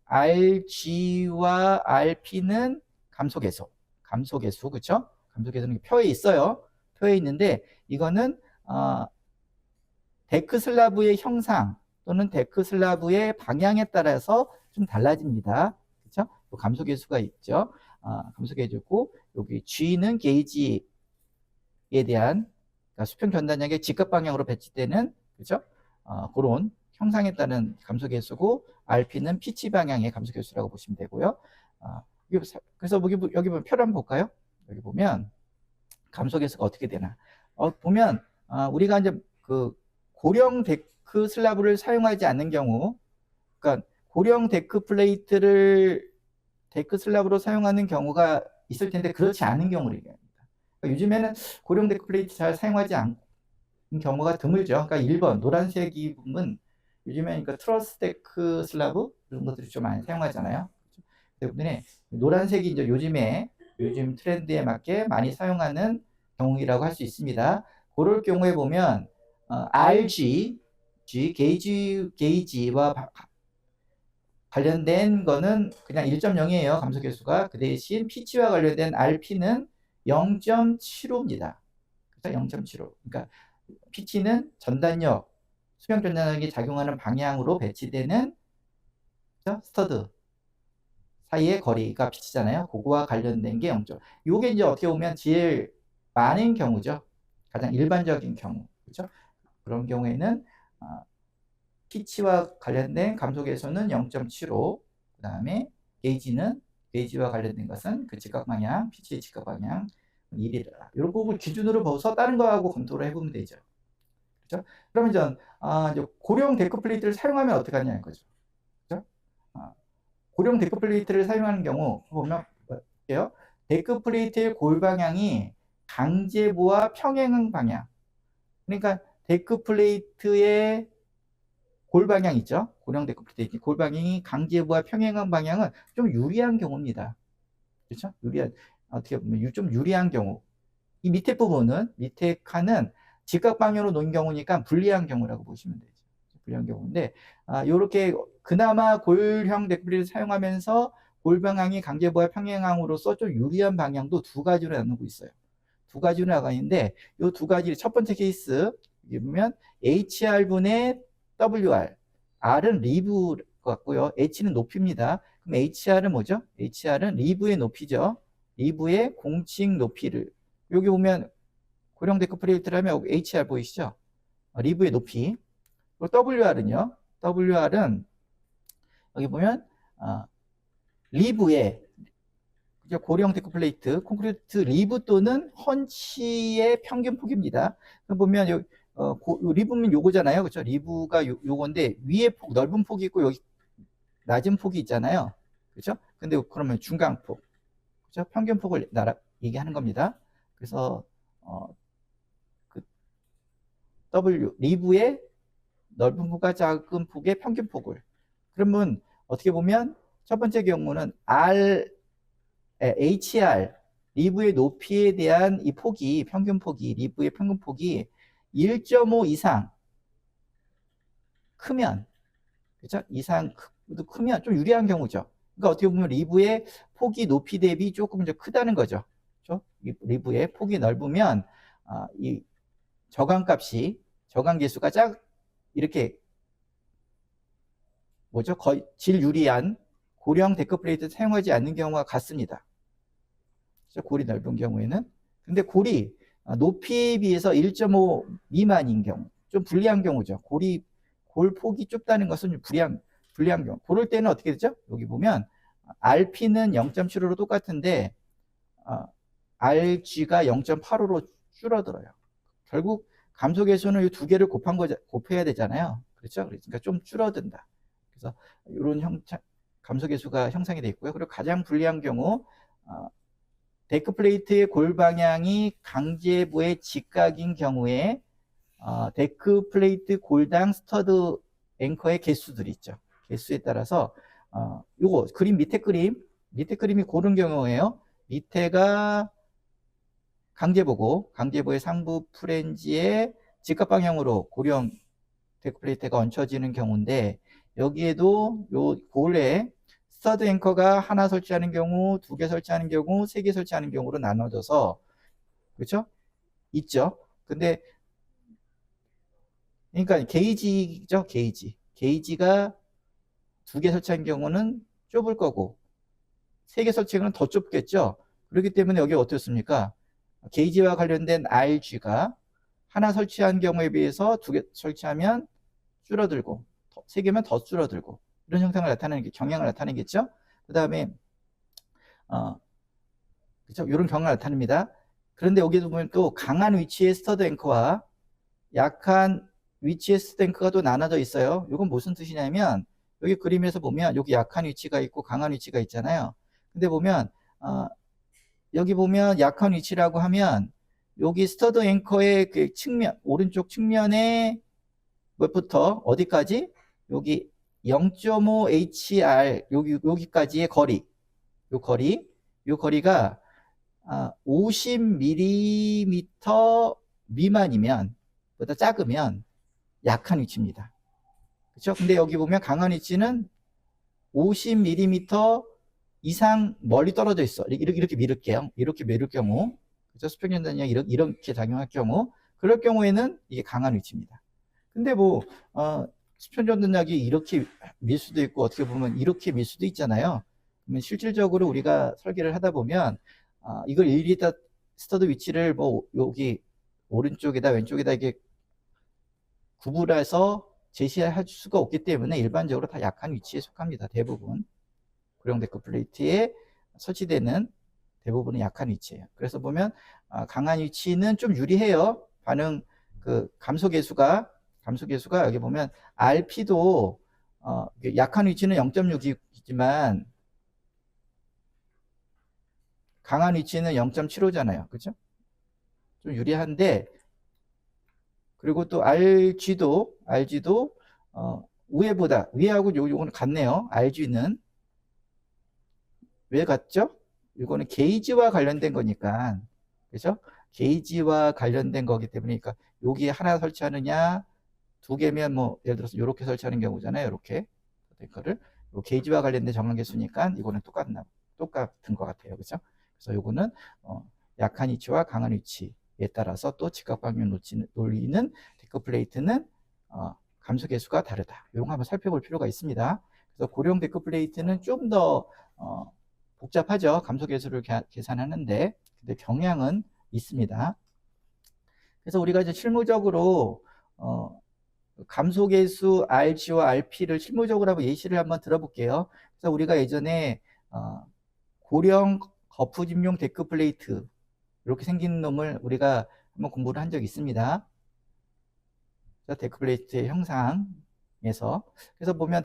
RG와 RP는 감소계수, 그렇죠? 감소계수는 표에 있어요. 표에 있는데 이거는 데크 슬라브의 형상 또는 데크 슬라브의 방향에 따라서 좀 달라집니다. 그렇죠? 감소계수가 있죠. 감소계수고 여기 G는 게이지에 대한 그러니까 수평 전단력의 직각 방향으로 배치되는 그렇죠? 그런 형상에 따른 감소계수고 RP는 피치 방향의 감소계수라고 보시면 되고요. 그래서 여기 보면 표를 한번 볼까요? 여기 보면 감소계수가 어떻게 되나? 보면 우리가 이제 그 고령 데크 슬라브를 사용하지 않는 경우, 그러니까 고령 데크 플레이트를 데크 슬라브로 사용하는 경우가 있을 텐데 그렇지 않은 경우를 얘기합니다. 그러니까 요즘에는 고령 데크 플레이트 잘 사용하지 않는 경우가 드물죠. 그러니까 1번 노란색이 부분 요즘에 그러니까 트러스 데크 슬라브 이런 것들이 좀 많이 사용하잖아요. 때문에 노란색이 이제 요즘 트렌드에 맞게 많이 사용하는 경우라고 할 수 있습니다. 그럴 경우에 보면 RG, 게이지와 관련된 거는 그냥 1.0이에요. 감소계수가. 그 대신 피치와 관련된 RP는 0.75입니다. 그래서 0.75. 그러니까 피치는 전단력, 수평 전단력이 작용하는 방향으로 배치되는 스터드 사이의 거리가 피치잖아요. 그거와 관련된 게 0.5. 요게 이제 어떻게 보면 제일 많은 경우죠. 가장 일반적인 경우. 그렇죠? 그런 경우에는 피치와 관련된 감소계수는 0.75. 그다음에 게이지와 관련된 것은 그 직각 방향, 피치의 직각 방향 1이다. 이런 부분을 기준으로 봐서 다른 거하고 검토를 해보면 되죠. 그렇죠? 그러면 이제 고령 데크 플레이트를 사용하면 어떻게 하냐는 거죠. 그렇죠? 고령 데크 플레이트를 사용하는 경우 보면 볼게요. 데크 플레이트의 골 방향이 강제부와 평행 방향. 그러니까 데크 플레이트의 골 방향 있죠. 고령 데크 플레이트 골 방향이 강제부와 평행한 방향은 좀 유리한 경우입니다. 그렇죠? 어떻게 보면 좀 유리한 경우. 이 밑에 부분은 밑에 칸은 직각 방향으로 놓은 경우니까 불리한 경우라고 보시면 되죠. 불리한 경우인데 이렇게 그나마 골형 데크플레이트를 사용하면서 골 방향이 강제부와 평행항으로서 좀 유리한 방향도 두 가지로 나누고 있어요. 두 가지로 나가 있는데 이 두 가지 첫 번째 케이스 여기 보면 HR분의 WR, R은 리브 같고요. H는 높이입니다. 그럼 HR은 뭐죠? HR은 리브의 높이죠. 리브의 공칭 높이를 여기 보면 고령 데크 플레이트라면 HR 보이시죠? 리브의 높이. WR은요? WR은 여기 보면 리브에 고령 데크 플레이트, 콘크리트 리브 또는 헌치의 평균 폭입니다. 보면 리브면 요거잖아요, 그렇죠? 리브가 요건데 위에 폭 넓은 폭이 있고 여기 낮은 폭이 있잖아요, 그렇죠? 근데 그러면 중간폭, 그렇죠? 평균 폭을 얘기하는 겁니다. 그래서 그 W 리브의 넓은 폭과 작은 폭의 평균 폭을, 그러면 어떻게 보면 첫 번째 경우는 HR 리브의 높이에 대한 이 폭이, 평균 폭이, 리브의 평균 폭이 1.5 이상 크면, 그렇죠? 이상 크면 좀 유리한 경우죠. 그러니까 어떻게 보면 리브의 폭이 높이 대비 조금 이제 크다는 거죠. 그렇죠? 리브의 폭이 넓으면 이 저강값이, 저강계수가 이렇게 뭐죠? 거의 질 유리한 고령 데크 플레이트 사용하지 않는 경우가 같습니다. 골이 넓은 경우에는. 근데 골이 높이에 비해서 1.5 미만인 경우, 좀 불리한 경우죠. 골 폭이 좁다는 것은 좀 불리한 경우. 그럴 때는 어떻게 되죠? 여기 보면 RP는 0.75로 똑같은데 RG가 0.85로 줄어들어요. 결국 감소계수는 이 두 개를 곱해야 되잖아요. 그렇죠? 그러니까 좀 줄어든다. 그래서 이런 감소계수가 형성이 되어 있고요. 그리고 가장 불리한 경우, 데크 플레이트의 골 방향이 강제부의 직각인 경우에 데크 플레이트 골당 스터드 앵커의 개수들이 있죠. 개수에 따라서 요거 그림, 밑에 그림이 고른 경우에요. 밑에가 강제부고, 강제부의 상부 프렌지의 직각 방향으로 고령 데크 플레이트가 얹혀지는 경우인데, 여기에도 요 골에 스터드 앵커가 하나 설치하는 경우, 두 개 설치하는 경우, 세 개 설치하는 경우로 나눠져서, 그렇죠? 있죠. 근데 그러니까 게이지죠, 게이지가 두 개 설치한 경우는 좁을 거고, 세 개 설치는 더 좁겠죠. 그렇기 때문에 여기 어떻습니까? 게이지와 관련된 RG가 하나 설치한 경우에 비해서 두 개 설치하면 줄어들고, 세 개면 더 줄어들고, 이런 형상을 나타내는 경향을 나타내겠죠. 그 다음에 그렇죠? 이런 경향을 나타냅니다. 그런데 여기도 보면 또 강한 위치의 스터드 앵커와 약한 위치의 스터드 앵커가 또 나눠져 있어요. 이건 무슨 뜻이냐면, 여기 그림에서 보면 여기 약한 위치가 있고 강한 위치가 있잖아요. 근데 보면 여기 보면 약한 위치라고 하면 여기 스터드 앵커의 그 측면, 오른쪽 측면에 몇부터 어디까지? 여기 0.5 HR 여기까지의 거리, 요 거리가 50mm 미만이면, 보다 작으면 약한 위치입니다. 그렇죠? 근데 여기 보면 강한 위치는 50mm 이상 멀리 떨어져 있어. 이렇게 미룰게요. 이렇게 미룰 경우, 그렇죠? 수평 단위가 이렇게 작용할 경우, 그럴 경우에는 이게 강한 위치입니다. 근데 수평 전등약이 이렇게 밀 수도 있고, 어떻게 보면 이렇게 밀 수도 있잖아요. 그러면 실질적으로 우리가 설계를 하다 보면 이걸 일일이 다 스터드 위치를 여기 오른쪽에다 왼쪽에다 이게 구분해서 제시할 수가 없기 때문에 일반적으로 다 약한 위치에 속합니다. 대부분 고령 데크 플레이트에 설치되는 대부분은 약한 위치예요. 그래서 보면 강한 위치는 좀 유리해요. 반응 감소계수가 여기 보면 RP도 약한 위치는 0.6이지만 강한 위치는 0.75잖아요. 그렇죠? 좀 유리한데, 그리고 또 RG도 위하고 요거는 같네요. RG는 왜 같죠? 이거는 게이지와 관련된 거니까, 그죠? 게이지와 관련된 거기 때문에, 그러니까 여기 하나 설치하느냐, 두 개면 예를 들어서 이렇게 설치하는 경우잖아요. 이렇게 데크를 게이지와 관련된 정한계수니까 이거는 똑같은 것 같아요. 그죠? 그래서 요거는 약한 위치와 강한 위치에 따라서 또 직각방향 놀리는 데크 플레이트는 감소계수가 다르다. 이런 거 한번 살펴볼 필요가 있습니다. 그래서 고령 데크 플레이트는 좀 더 복잡하죠. 감소계수를 계산하는데, 근데 경향은 있습니다. 그래서 우리가 이제 실무적으로 감소계수 RG와 RP를 실무적으로 한번 예시를 한번 들어볼게요. 그래서 우리가 예전에 고령 거푸집용 데크 플레이트 이렇게 생긴 놈을 우리가 한번 공부를 한 적이 있습니다. 데크 플레이트의 형상에서 그래서 보면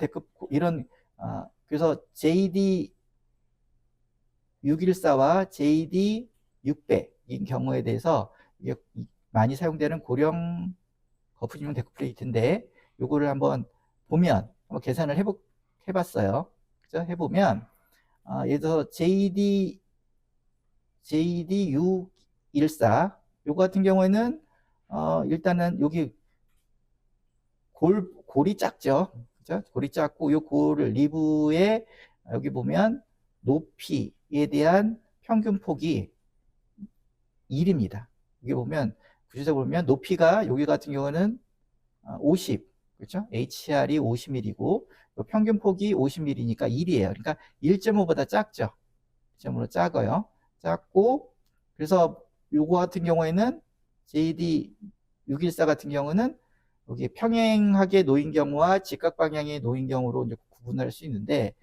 이런 그래서 JD 614와 JD 600인 경우에 대해서 이게 많이 사용되는 고령 거푸집용 데크 플레이트인데 요거를 한번 보면 한번 계산을 해봤어요. 그죠? 해보면 예를 들어서 JD 614 요거 같은 경우에는 일단은 여기 골이 작죠. 그죠? 골이 작고 요 골을 리브에 여기 보면 높이에 대한 평균 폭이 1입니다. 여기 보면 구조적으로 보면 높이가 여기 같은 경우는 50 그렇죠? HR이 50mm이고 평균 폭이 50mm니까 1이에요. 그러니까 1.5보다 작죠. 1.5로 작아요. 작고 그래서 요거 같은 경우에는 JD 614 같은 경우는 여기 평행하게 놓인 경우와 직각 방향에 놓인 경우로 이제 구분할 수 있는데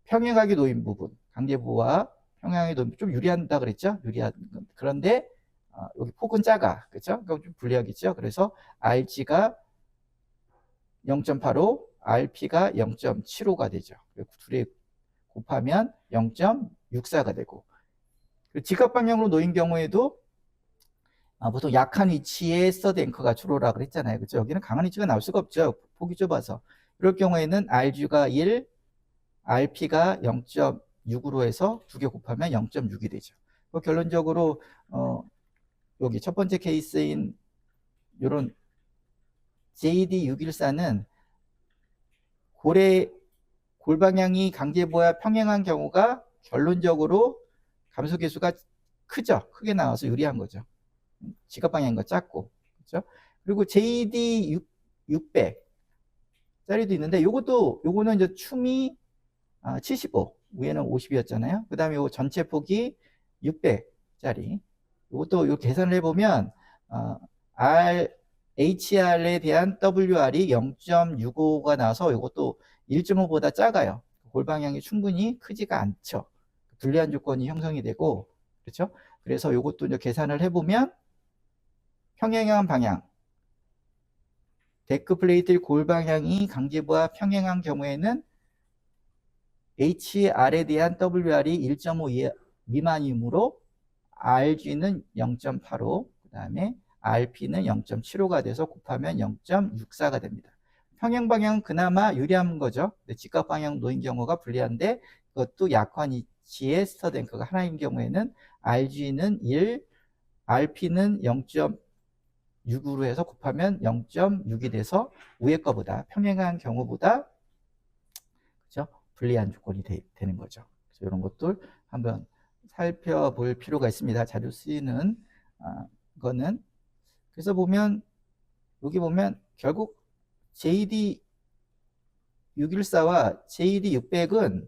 평행하게 놓인 부분 강제부와 평행하게 놓인 좀 유리한다 그랬죠? 유리한 그런데 여기 폭은 작아 그렇죠? 그럼 좀 불리하겠죠? 그래서 RG가 0.85 RP가 0.75가 되죠. 둘이 곱하면 0.64가 되고 직각 방향으로 놓인 경우에도 보통 약한 위치에 스터드 앵커가 주로라 그랬잖아요. 그렇죠? 여기는 강한 위치가 나올 수가 없죠. 폭이 좁아서. 이럴 경우에는 RG가 1, RP가 0.6으로 해서 두 개 곱하면 0.6이 되죠. 결론적으로 여기 첫 번째 케이스인 이런 JD614는 골방향이 강제부와 평행한 경우가 결론적으로 감소계수가 크죠. 크게 나와서 유리한 거죠. 직각 방향인 작고 그렇죠? 그리고 JD 600 짜리도 있는데 요거는 이제 춤이 75 위에는 50이었잖아요. 그 다음에 요 전체 폭이 600짜리 이것도 요 계산을 해보면 HR에 대한 WR이 0.65가 나와서 이것도 1.5보다 작아요. 골방향이 충분히 크지가 않죠. 불리한 조건이 형성이 되고 그렇죠? 그래서 이것도 이제 계산을 해보면 평행한 방향 데크 플레이트 골방향이 강제부와 평행한 경우에는 HR에 대한 WR이 1.5 미만이므로 RG는 0.85 그 다음에 RP는 0.75가 돼서 곱하면 0.64가 됩니다. 평행 방향은 그나마 유리한 거죠. 직각 방향 놓인 경우가 불리한데 그것도 약한 위치의 스터드 앵커가 하나인 경우에는 RG는 1, RP는 0.6으로 해서 곱하면 0.6이 돼서 위에 거보다 평행한 경우보다 그렇죠? 불리한 조건이 되는 거죠. 그래서 이런 것들 한번 살펴볼 필요가 있습니다. 자주 쓰이는 거는 그래서 보면 여기 보면 결국 JD 614와 JD 600은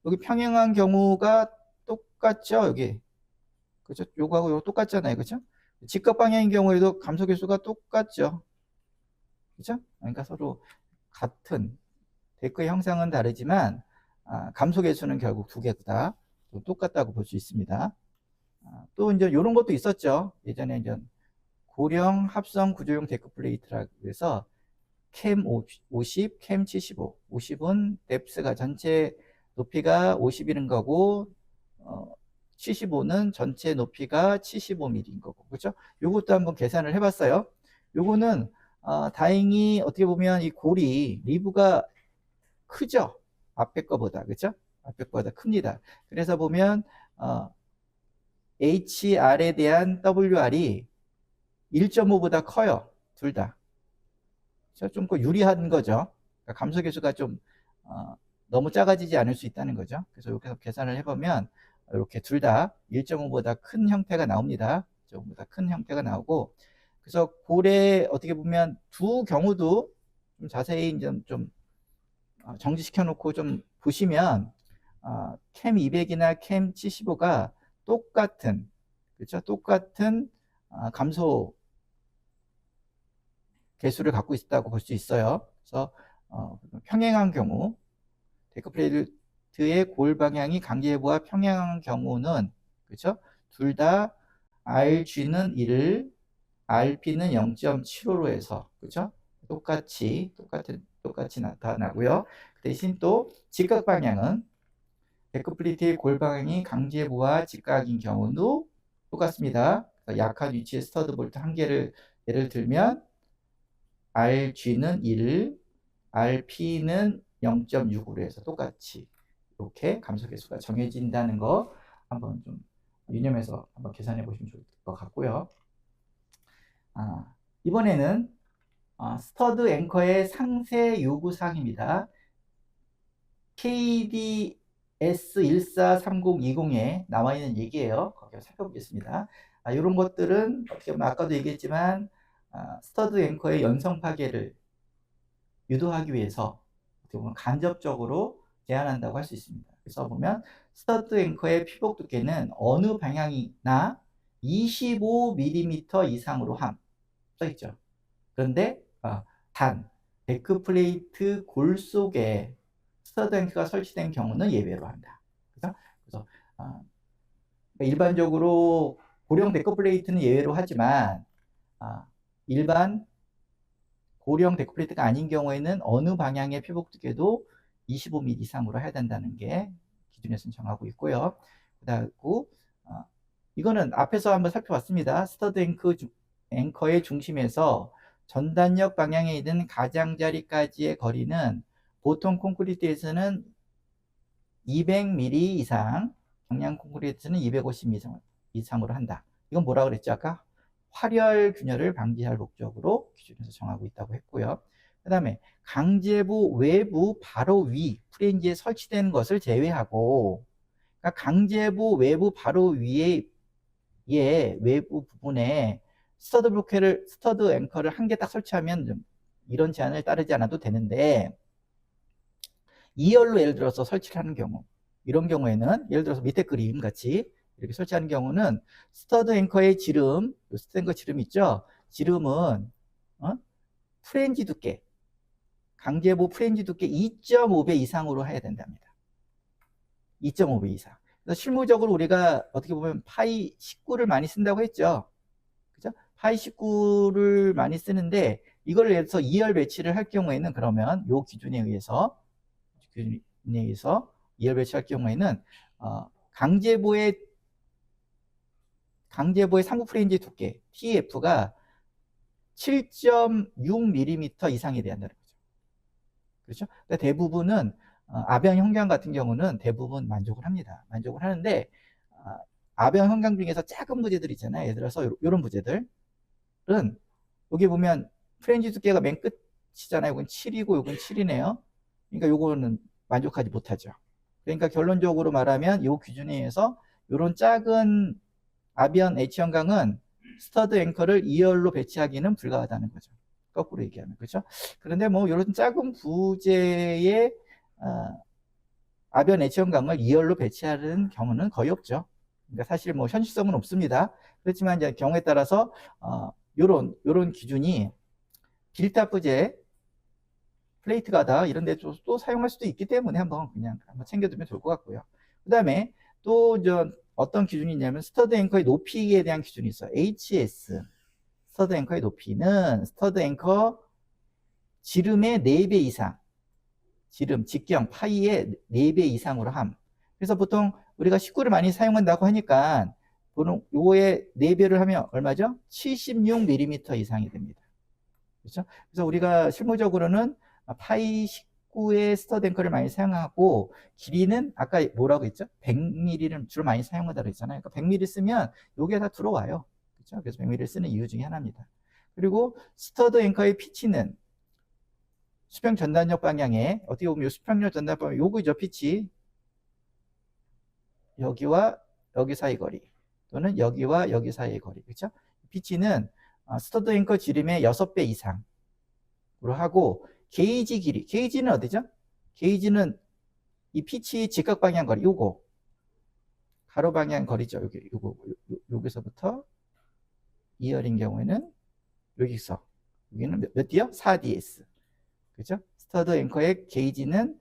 여기 평행한 경우가 똑같죠. 여기 그죠? 요거하고 요거 똑같잖아요. 그죠? 직각 방향인 경우에도 감소계수가 똑같죠. 그죠? 그러니까 서로 같은 데크의 형상은 다르지만 감소계수는 결국 두 개다 똑같다고 볼 수 있습니다. 또 이제 이런 것도 있었죠. 예전에 이제 고령 합성 구조용 데크 플레이트라고 해서 캠 50, 캠 75. 50은 뎁스가 전체 높이가 51인 거고 75는 전체 높이가 75mm인 거고 그렇죠? 요것도 한번 계산을 해봤어요. 요거는 다행히 어떻게 보면 이 골이 리브가 크죠? 앞에 거보다 그렇죠? 앞에 거보다 큽니다. 그래서 보면 HR에 대한 WR이 1.5보다 커요. 둘 다. 좀 유리한 거죠. 그러니까 감소계수가 좀 너무 작아지지 않을 수 있다는 거죠. 그래서 이렇게 계산을 해보면 이렇게 둘 다 1.5보다 큰 형태가 나옵니다. 1.5보다 큰 형태가 나오고 그래서 골에 어떻게 보면 두 경우도 좀 자세히 좀 정지시켜 놓고 좀 보시면 캠 200이나 캠 75가 똑같은 그렇죠? 똑같은 감소 개수를 갖고 있다고 볼 수 있어요. 그래서 평행한 경우 데크 플레이트의 골 방향이 강제부와 평행한 경우는, 그렇죠? 둘 다 RG는 1, RP는 0.75로 해서, 그렇죠? 똑같이 나타나고요. 그 대신 또 직각 방향은 데크플레이트의 골 방향이 강제부와 직각인 경우도 똑같습니다. 약한 위치의 스터드 볼트 한 개를 예를 들면 RG는 1, RP는 0.65로 해서 똑같이 이렇게 감소 개수가 정해진다는 거 한번 좀 유념해서 한번 계산해 보시면 좋을 것 같고요. 이번에는 스터드 앵커의 상세 요구사항입니다. KDS 143020에 나와 있는 얘기예요. 거기 살펴보겠습니다. 이런 것들은 어떻게 보면 아까도 얘기했지만 스터드 앵커의 연성 파괴를 유도하기 위해서 어떻게 보면 간접적으로 제한한다고 할 수 있습니다. 그래서 보면 스터드 앵커의 피복 두께는 어느 방향이나 25mm 이상으로 함 써있죠. 그런데 단 데크 플레이트 골 속에 스터드 앵커가 설치된 경우는 예외로 한다. 그래서 일반적으로 고령 데크 플레이트는 예외로 하지만 일반 고령 데크 플레이트가 아닌 경우에는 어느 방향의 피복 두께도 25mm 이상으로 해야 된다는 게 기준에서 정하고 있고요. 그리고 이거는 앞에서 한번 살펴봤습니다. 스터드 앵커의 중심에서 전단역 방향에 있는 가장자리까지의 거리는 보통 콘크리트에서는 200mm 이상, 경량 콘크리트는 250mm 이상으로 한다. 이건 뭐라 그랬죠? 아까 활혈 균열을 방지할 목적으로 기준에서 정하고 있다고 했고요. 그 다음에 강제부 외부 바로 위 프레임지에 설치된 것을 제외하고, 그러니까 강제부 외부 바로 위에 외부 부분에 스터드 앵커를 한 개 딱 설치하면 좀 이런 제한을 따르지 않아도 되는데, 2열로 예를 들어서 설치를 하는 경우, 이런 경우에는 예를 들어서 밑에 그림 같이 이렇게 설치하는 경우는 스터드 앵커의 지름, 스터드 앵커 지름 있죠? 지름은 프렌지 두께, 강제부 프렌지 두께 2.5배 이상으로 해야 된답니다. 2.5배 이상. 그래서 실무적으로 우리가 어떻게 보면 파이 19를 많이 쓴다고 했죠. 그죠? 파이 19를 많이 쓰는데 이걸 예를 들어서 2열 배치를 할 경우에는 그러면 이 기준에 의해서 2열 배치할 경우에는 강제부의 상부 프레임지 두께 TF가 7.6mm 이상이 돼야 한다는 거죠. 그렇죠? 그러니까 대부분은 아변 형광 같은 경우는 대부분 만족을 합니다. 만족을 하는데 아변 형광 중에서 작은 부재들 있잖아요. 예를 들어서 이런 부재들은 여기 보면 프레임지 두께가 맨 끝이잖아요. 이건 7이고 이건 7이네요. 그러니까 요거는 만족하지 못하죠. 그러니까 결론적으로 말하면 이 기준에 의해서 이런 작은 아비언 H형광은 스터드 앵커를 2열로 배치하기는 불가하다는 거죠. 거꾸로 얘기하면. 그렇죠? 그런데 뭐 이런 작은 부재의 아비언 H형광을 2열로 배치하는 경우는 거의 없죠. 그러니까 사실 뭐 현실성은 없습니다. 그렇지만 이제 경우에 따라서 요런 기준이 빌탑 부재 플레이트 가다 이런 데 또 사용할 수도 있기 때문에 한번 챙겨두면 좋을 것 같고요. 그 다음에 또 어떤 기준이 있냐면 스터드 앵커의 높이에 대한 기준이 있어요. HS. 스터드 앵커의 높이는 스터드 앵커 지름의 4배 이상, 직경 파이의 4배 이상으로 함. 그래서 보통 우리가 19를 많이 사용한다고 하니까 요거의 4배를 하면 얼마죠? 76mm 이상이 됩니다. 그렇죠? 그래서 우리가 실무적으로는 파이 19의 스터드 앵커를 많이 사용하고 길이는 아까 뭐라고 했죠? 100mm를 주로 많이 사용한다고 했잖아요. 그러니까 100mm 쓰면 요게 다 들어와요. 그렇죠? 그래서 100mm를 쓰는 이유 중에 하나입니다. 그리고 스터드 앵커의 피치는 수평 전단역 방향에 어떻게 보면 요 수평역 전단역 방향 요거죠. 피치 여기와 여기 사이 거리 또는 여기와 여기 사이의 거리. 그렇죠? 피치는 스터드 앵커 지름의 6배 이상으로 하고 게이지 길이, 게이지는 어디죠? 게이지는 이 피치 직각 방향 거리, 요거 가로 방향 거리죠. 여기서부터 2열인 경우에는 여기서 여기는 몇 D요? 4DS. 그죠? 스터드 앵커의 게이지는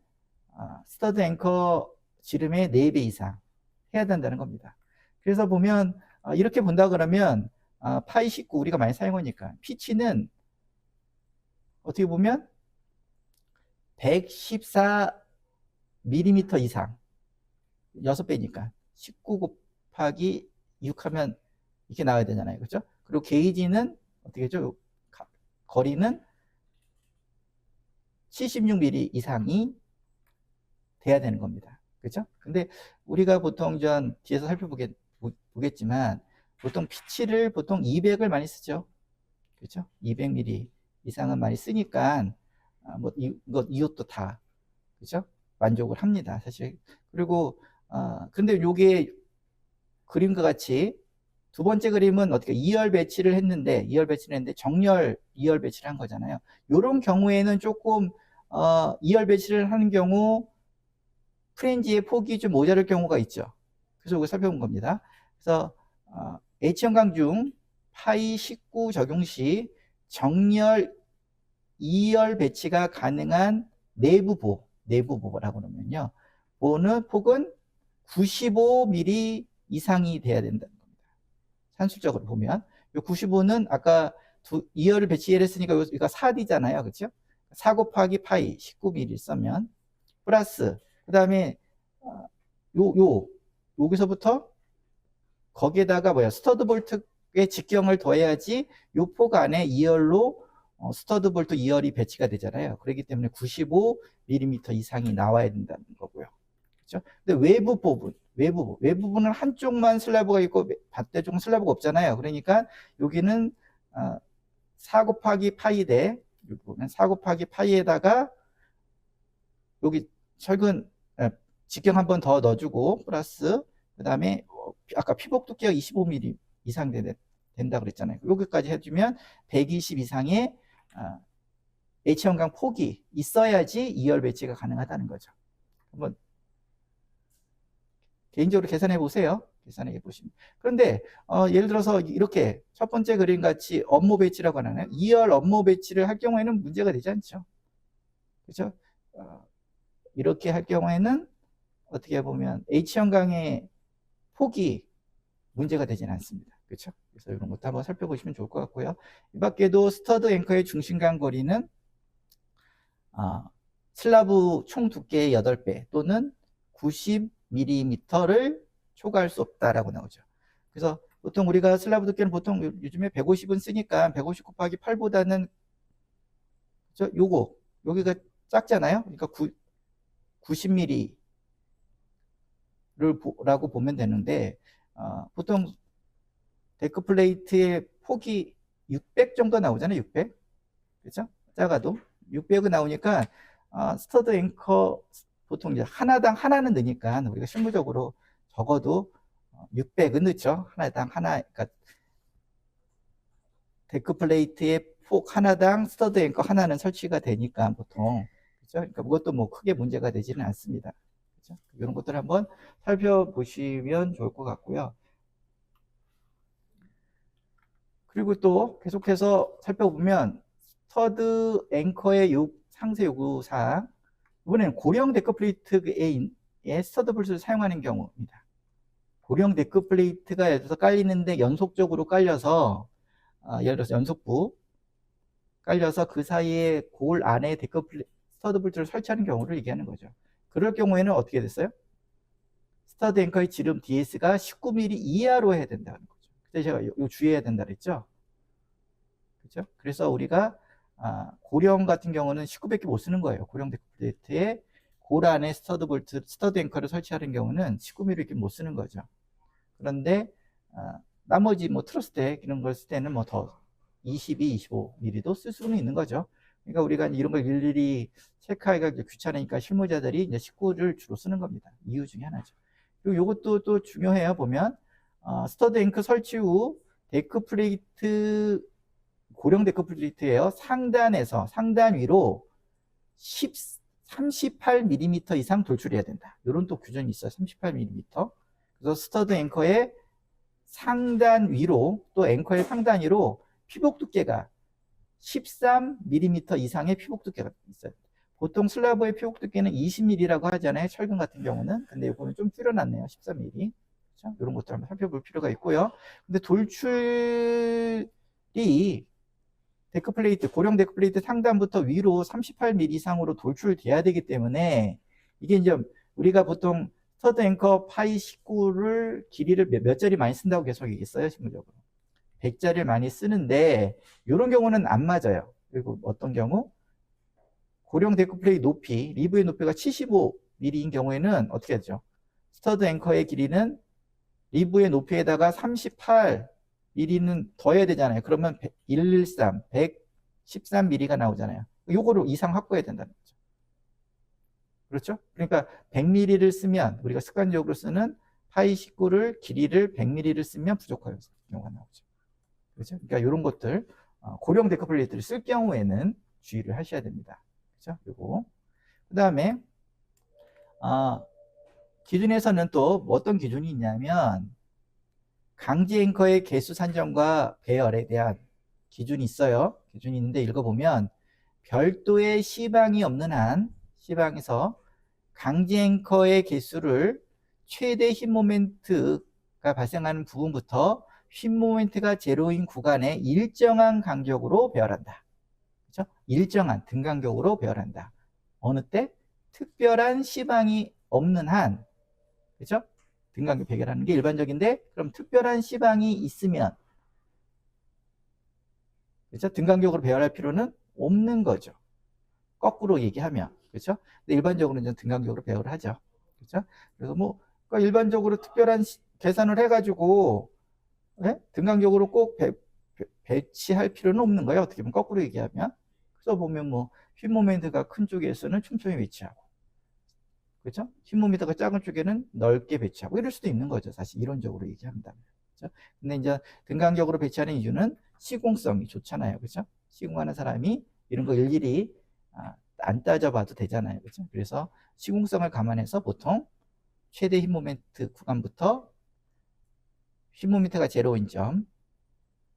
스터드 앵커 지름의 4배 이상 해야 된다는 겁니다. 그래서 보면 이렇게 본다 그러면 파이 19 우리가 많이 사용하니까 피치는 어떻게 보면 114mm 이상 6배니까 19 곱하기 6 하면 이렇게 나와야 되잖아요. 그렇죠? 그리고 게이지는 어떻게 했죠? 거리는 76mm 이상이 돼야 되는 겁니다. 그렇죠? 근데 우리가 보통 뒤에서 살펴보겠지만 보통 피치를 보통 200을 많이 쓰죠. 그렇죠? 200mm 이상은 많이 쓰니까 뭐 이것도 다 그렇죠? 만족을 합니다. 사실. 그리고 근데 요게 그림과 같이 두 번째 그림은 어떻게 2열 배치를 했는데 정렬 2열 배치를 한 거잖아요. 이런 경우에는 조금 2열 배치를 하는 경우 프렌지의 폭이 좀 모자랄 경우가 있죠. 그래서 이걸 살펴본 겁니다. 그래서 H형광 중 파이 19 적용 시 정렬 2열 배치가 가능한 내부 보라고 그러면요. 폭은 95mm 이상이 돼야 된다는 겁니다. 산술적으로 보면. 이 95는 아까 2열을 배치했으니까 이거 4D잖아요. 그렇죠? 4 곱하기 파이 19mm 쓰면 플러스 그 다음에 여기서부터 거기에다가 스터드 볼트의 직경을 더해야지 요 폭 안에 2열로 스터드 볼트 2열이 배치가 되잖아요. 그렇기 때문에 95mm 이상이 나와야 된다는 거고요. 그렇죠? 근데 외부부는 한쪽만 슬라브가 있고 반대쪽은 슬라브가 없잖아요. 그러니까 여기는 4 곱하기 파이 대 여기 보면 4 곱하기 파이에다가 여기 철근 직경 한 번 더 넣어주고 플러스 그 다음에 아까 피복 두께가 25mm 이상 된다 그랬잖아요. 여기까지 해주면 120 이상의 H형광 폭이 있어야지 2열 배치가 가능하다는 거죠. 한번 개인적으로 계산해 보세요. 계산해 보시면. 그런데 예를 들어서 이렇게 첫 번째 그림 같이 업무 배치라고 하나요? 2열 업무 배치를 할 경우에는 문제가 되지 않죠. 그렇죠? 이렇게 할 경우에는 어떻게 보면 H형광의 폭이 문제가 되지는 않습니다. 그렇죠? 그래서 이런 것도 한번 살펴보시면 좋을 것 같고요. 이 밖에도 스터드 앵커의 중심간 거리는 슬라브 총 두께의 8배 또는 90mm를 초과할 수 없다라고 나오죠. 그래서 보통 우리가 슬라브 두께는 보통 요즘에 150은 쓰니까 150 곱하기 8보다는 여기가 작잖아요. 그러니까 90mm 라고 보면 되는데 보통 데크 플레이트의 폭이 600 정도 나오잖아요. 600. 그렇죠? 작아도 600은 나오니까 스터드 앵커 보통 이제 하나는 넣으니까 우리가 실무적으로 적어도 600은 넣죠. 하나당 하나. 그러니까 데크 플레이트의 폭 하나당 스터드 앵커 하나는 설치가 되니까 보통 그렇죠? 그러니까 그것도 뭐 크게 문제가 되지는 않습니다. 그렇죠? 이런 것들 한번 살펴보시면 좋을 것 같고요. 그리고 또 계속해서 살펴보면 스터드 앵커의 상세 요구사항 이번에는 고령 데크 플레이트의 스터드 볼트를 사용하는 경우입니다. 고령 데크 플레이트가 예를 들어서 깔리는데 연속적으로 깔려서 예를 들어서 연속부 깔려서 그 사이에 골 안에 스터드 볼트를 설치하는 경우를 얘기하는 거죠. 그럴 경우에는 어떻게 됐어요? 스터드 앵커의 지름 DS가 19mm 이하로 해야 된다는 거죠. 그때 제가 이거 주의해야 된다 그랬죠. 그렇죠? 그래서 우리가 고령 같은 경우는 1900개 못 쓰는 거예요. 고령 데크 플레이트에 골 안에 스터드 앵커를 설치하는 경우는 19mm 이렇게 못 쓰는 거죠. 그런데 나머지 뭐 트러스텍 이런 걸 쓸 때는 뭐 더 22, 25mm도 쓸 수는 있는 거죠. 그러니까 우리가 이런 걸 일일이 체크하기가 귀찮으니까 실무자들이 이제 19를 주로 쓰는 겁니다. 이유 중에 하나죠. 그리고 이것도 또 중요해요. 보면 스터드 앵커 설치 후 데크 플레이트 고령 데크 플레이트예요. 상단 위로 38mm 이상 돌출해야 된다. 이런 또 규정이 있어요. 38mm. 그래서 스터드 앵커의 상단 위로 또 앵커의 상단 위로 피복 두께가 13mm 이상의 피복 두께가 있어요. 보통 슬라브의 표국 두께는 20mm라고 하잖아요. 철근 같은 경우는. 근데 이거는 좀 줄여놨네요. 14mm. 그렇죠? 이런 것들 한번 살펴볼 필요가 있고요. 근데 돌출이 데크플레이트, 고령 데크플레이트 상단부터 위로 38mm 이상으로 돌출돼야 되기 때문에 이게 이제 우리가 보통 스터드 앵커 파이 19를 길이를 몇 짜리 많이 쓴다고 계속 얘기했어요. 실무적으로 100짜리를 많이 쓰는데 이런 경우는 안 맞아요. 그리고 어떤 경우 고령 데크플레이트 높이, 리브의 높이가 75mm인 경우에는 어떻게 하죠? 스터드 앵커의 길이는 리브의 높이에다가 38mm는 더해야 되잖아요. 그러면 113, 113mm가 나오잖아요. 요거를 이상 확보해야 된다는 거죠. 그렇죠? 그러니까 100mm를 쓰면 우리가 습관적으로 쓰는 파이 19를 길이를 100mm를 쓰면 부족할 경우가 나오죠. 그렇죠? 그러니까 이런 것들 고령 데크플레이트를 쓸 경우에는 주의를 하셔야 됩니다. 그렇죠? 그리고 그 다음에 기준에서는 또 어떤 기준이 있냐면 강제 앵커의 개수 산정과 배열에 대한 기준이 있어요. 기준이 있는데 읽어보면 별도의 시방이 없는 한 시방에서 강제 앵커의 개수를 최대 힘 모멘트가 발생하는 부분부터 힘 모멘트가 제로인 구간에 일정한 간격으로 배열한다. 그렇죠? 일정한 등 간격으로 배열한다. 어느 때? 특별한 시방이 없는 한, 그렇죠? 등 간격 배열하는 게 일반적인데, 그럼 특별한 시방이 있으면, 그렇죠? 등 간격으로 배열할 필요는 없는 거죠. 거꾸로 얘기하면, 그렇죠? 근데 일반적으로 이제 등 간격으로 배열을 하죠. 그렇죠? 그래서 뭐 그러니까 일반적으로 특별한 계산을 해가지고 등 간격으로 꼭 배치할 필요는 없는 거예요. 어떻게 보면 거꾸로 얘기하면. 그래서 보면 뭐 휘 모멘트가 큰 쪽에서는 촘촘히 배치하고, 그렇죠? 휘 모멘트가 작은 쪽에는 넓게 배치하고 이럴 수도 있는 거죠. 사실 이론적으로 얘기한다면. 그렇죠? 근데 이제 등 간격으로 배치하는 이유는 시공성이 좋잖아요. 그렇죠? 시공하는 사람이 이런 거 일일이 안 따져봐도 되잖아요. 그렇죠? 그래서 시공성을 감안해서 보통 최대 힘 모멘트 구간부터 힘 모멘트가 제로인 점,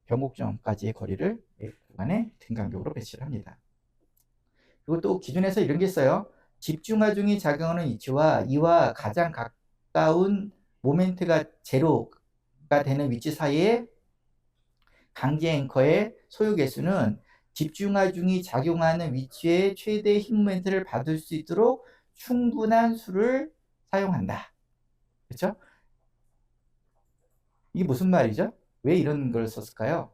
변곡점까지의 거리를 구간에 등 간격으로 배치를 합니다. 그리고 또 기준에서 이런 게 있어요. 집중하중이 작용하는 위치와 이와 가장 가까운 모멘트가 제로가 되는 위치 사이에 강제 앵커의 소요 개수는 집중하중이 작용하는 위치에 최대 힘 모멘트를 받을 수 있도록 충분한 수를 사용한다. 그렇죠? 이게 무슨 말이죠? 왜 이런 걸 썼을까요?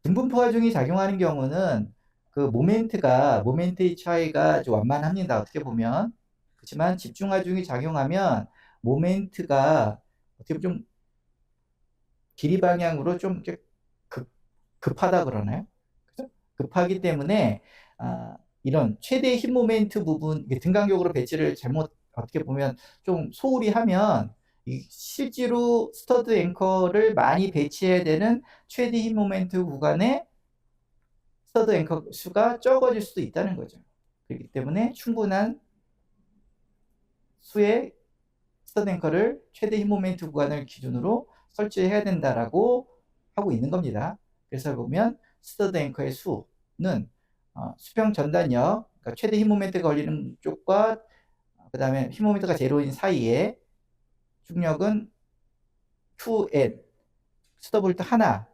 등분포 하중이 작용하는 경우는 그 모멘트의 차이가 좀 완만합니다. 어떻게 보면. 그렇지만 집중 하중이 작용하면 모멘트가 어떻게 보면 좀 길이 방향으로 좀 급하다 그러나요? 그죠? 급하기 때문에 이런 최대 힘 모멘트 부분, 등 간격으로 배치를 잘못 어떻게 보면 좀 소홀히 하면 실제로 스터드 앵커를 많이 배치해야 되는 최대 힘 모멘트 구간에 스터드 앵커 수가 적어질 수도 있다는 거죠. 그렇기 때문에 충분한 수의 스터드 앵커를 최대 힘 모멘트 구간을 기준으로 설치해야 된다라고 하고 있는 겁니다. 그래서 보면 스터드 앵커의 수는 수평 전단력, 그러니까 최대 힘 모멘트가 걸리는 쪽과 그 다음에 힘 모멘트가 제로인 사이에 중력은 2n, 스터볼트 하나,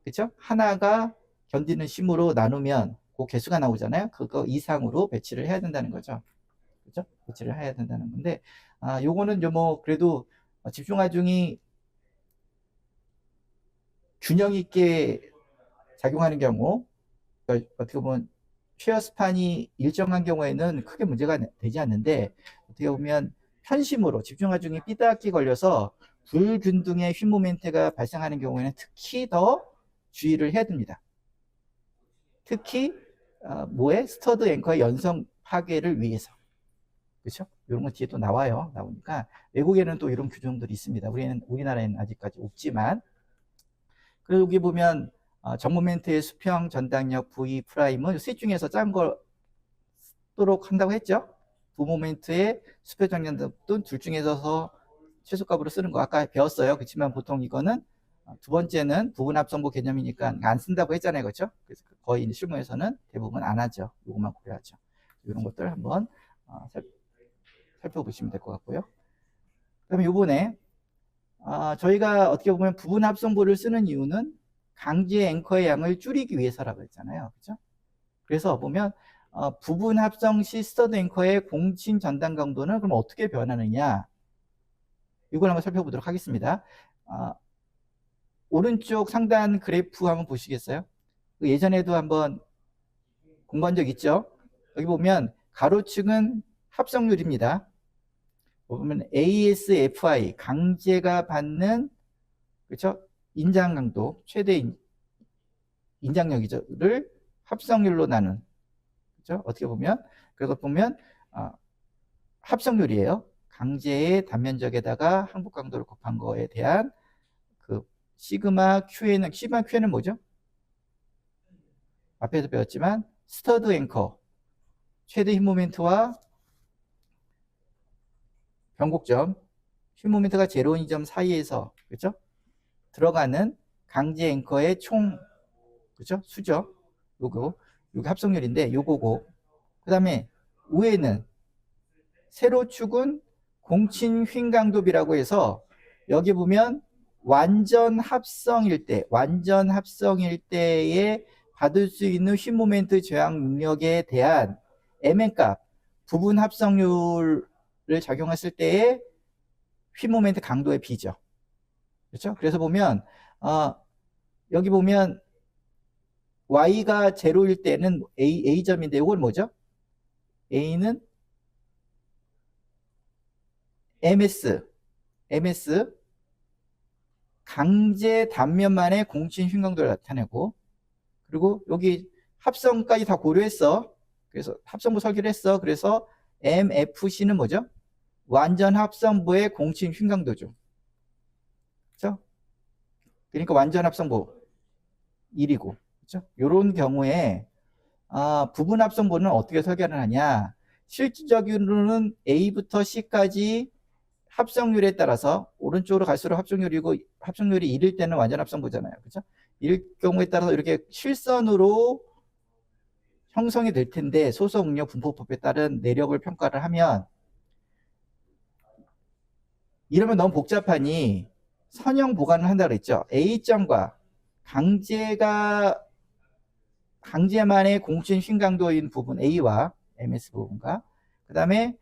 그렇죠? 하나가 견디는 힘으로 나누면 그 개수가 나오잖아요. 그거 이상으로 배치를 해야 된다는 거죠. 그렇죠? 배치를 해야 된다는 건데, 요거는 뭐 그래도 집중하중이 균형 있게 작용하는 경우, 그러니까 어떻게 보면 쉐어 스판이 일정한 경우에는 크게 문제가 되지 않는데, 어떻게 보면 편심으로 집중하중이 삐딱히 걸려서 불균등의 휘 모멘트가 발생하는 경우에는 특히 더 주의를 해야 됩니다. 특히 스터드 앵커의 연성 파괴를 위해서. 그렇죠? 이런 거 뒤에 또 나오니까 외국에는 또 이런 규정들이 있습니다. 우리나라에는 아직까지 없지만. 그리고 여기 보면 정모멘트의 수평 전당력 V 프라임은 셋 중에서 작은 걸 쓰도록 한다고 했죠. 부모멘트의 수평 전당력도 둘 중에서 최소값으로 쓰는 거 아까 배웠어요. 그렇지만 보통 이거는 두 번째는 부분 합성부 개념이니까 안 쓴다고 했잖아요. 그렇죠? 그래서 거의 실무에서는 대부분 안 하죠. 이것만 고려하죠. 이런 것들 한번 살펴보시면 될 것 같고요. 그다음에 이번에 저희가 어떻게 보면 부분 합성부를 쓰는 이유는 강제 앵커의 양을 줄이기 위해서라고 했잖아요. 그렇죠? 그래서 보면 부분 합성 시 스터드 앵커의 공칭 전단 강도는 그럼 어떻게 변하느냐, 이걸 한번 살펴보도록 하겠습니다. 오른쪽 상단 그래프 한번 보시겠어요? 예전에도 한번 공부한 적 있죠? 여기 보면 가로축은 합성률입니다. 보면 ASFI 강제가 받는, 그렇죠? 인장 강도, 최대 인장력이죠를 합성률로 나눈, 그렇죠? 어떻게 보면, 그래서 보면 합성률이에요. 강제의 단면적에다가 항복 강도를 곱한 거에 대한 그 시그마 QN은 뭐죠? 앞에서 배웠지만 스터드 앵커 최대 힘 모멘트와 변곡점 힘 모멘트가 0인 점 사이에서, 그렇죠? 들어가는 강제 앵커의 총, 그렇죠? 수죠. 요거 합성률인데 요거고, 그다음에 위에는 세로축은 공친 휭 강도비라고 해서 여기 보면 완전 합성일 때에 받을 수 있는 휭 모멘트 저항 능력에 대한 Mn값, 부분 합성률을 작용했을 때의 휭 모멘트 강도의 비죠. 그렇죠? 그래서 보면 여기 보면 Y가 0일 때는 A점인데 이건 뭐죠? A는 MS 강제 단면만의 공친 휭 강도를 나타내고, 그리고 여기 합성까지 다 고려했어. 그래서 합성부 설계를 했어. 그래서 MFC는 뭐죠? 완전 합성부의 공친 휭 강도죠. 그렇죠? 그러니까 완전 합성부 1이고, 그렇죠? 이런 경우에 부분 합성부는 어떻게 설계를 하냐? 실질적으로는 A부터 C까지 합성률에 따라서 오른쪽으로 갈수록 합성률이고, 합성률이 1일 때는 완전 합성부잖아요. 그렇죠? 1일 경우에 따라서 이렇게 실선으로 형성이 될 텐데, 소수 응력 분포법에 따른 내력을 평가를 하면, 이러면 너무 복잡하니 선형 보관을 한다고 그랬죠. A점과 강제만의 공친 휭 강도인 부분 A와 MS 부분과, 그 다음에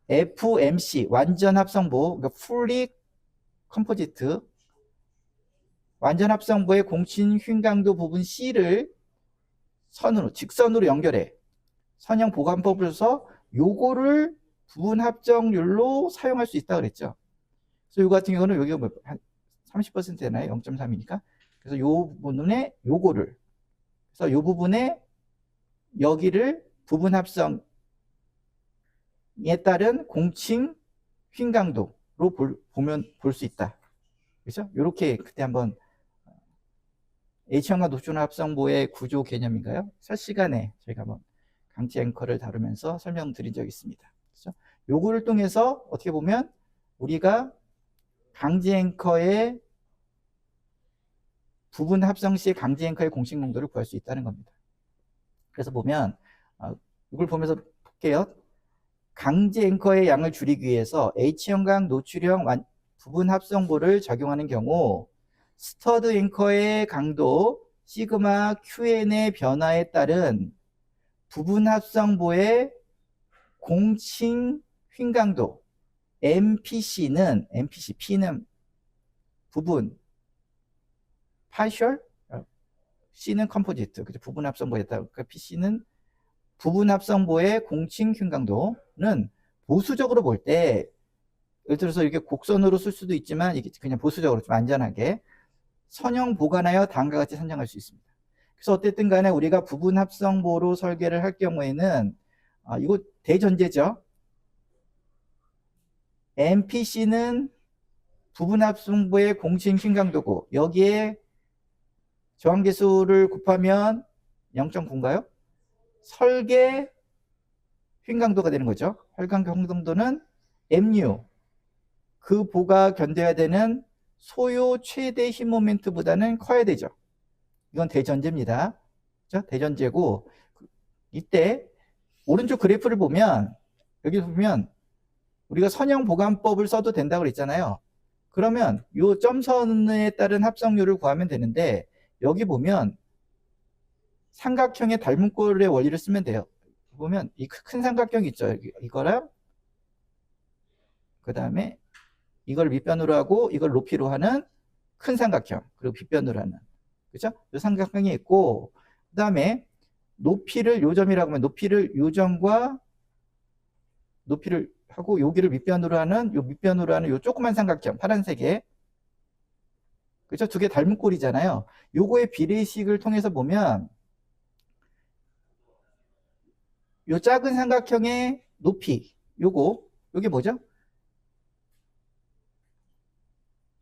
FMC 완전 합성부, 그러니까 fully composite 완전 합성부의 공친 휭 강도 부분 C를 직선으로 연결해 선형 보관법을 써서 요거를 부분 합정률로 사용할 수 있다고 그랬죠. 그래서 요 같은 경우는 여기가 뭐 한 30% 되나요? 0.3이니까. 그래서 요 부분에 요거를, 그래서 요 부분에 여기를 부분 합성에 따른 공칭 휭 강도로 볼 수 있다. 그렇죠? 요렇게 그때 한번 H형과 노출 합성부의 구조 개념인가요? 실시간에 저희가 한번 강제 앵커를 다루면서 설명드린 적이 있습니다. 그렇죠? 요거를 통해서 어떻게 보면 우리가 강제 앵커의 부분 합성 시 강제 앵커의 공식 농도를 구할 수 있다는 겁니다. 그래서 보면 이걸 보면서 볼게요. 강제 앵커의 양을 줄이기 위해서 H형광 노출형 부분 합성부를 적용하는 경우 스터드 앵커의 강도 시그마 QN의 변화에 따른 부분 합성부의 공칭 휭 강도 MPC는 P는 부분 partial, C는 composite, 그죠? 부분 합성부에 따라 그러니까 PC는 부분 합성부의 공칭 휭 강도는 보수적으로 볼 때, 예를 들어서 이렇게 곡선으로 쓸 수도 있지만 이게 그냥 보수적으로 좀 안전하게 선형 보관하여 다음과 같이 선정할 수 있습니다. 그래서 어쨌든 간에 우리가 부분 합성부로 설계를 할 경우에는 이거 대전제죠. MPC는 부분 합성부의 공칭 휭 강도고, 여기에 저항계수를 곱하면 0.9인가요? 설계 휭 강도가 되는 거죠. 혈관 경동도는 MU, 그 보가 견뎌야 되는 소요 최대 힘 모멘트보다는 커야 되죠. 이건 대전제입니다. 그죠? 대전제고, 이때 오른쪽 그래프를 보면, 여기 보면 우리가 선형 보관법을 써도 된다고 그랬잖아요. 그러면 요 점선에 따른 합성률을 구하면 되는데, 여기 보면 삼각형의 닮은 꼴의 원리를 쓰면 돼요. 보면 이 큰 삼각형이 있죠. 이거랑 그 다음에 이걸 밑변으로 하고 이걸 높이로 하는 큰 삼각형, 그리고 빗변으로 하는, 그죠? 이 삼각형이 있고, 그 다음에 높이를 요점이라고 하면 높이를 요점과 높이를 하고 여기를 밑변으로 하는 요 밑변으로 하는 요 조그만 삼각형 파란색에, 그죠? 두 개 닮은 꼴이잖아요. 요거의 비례식을 통해서 보면 요 작은 삼각형의 높이, 요게 뭐죠?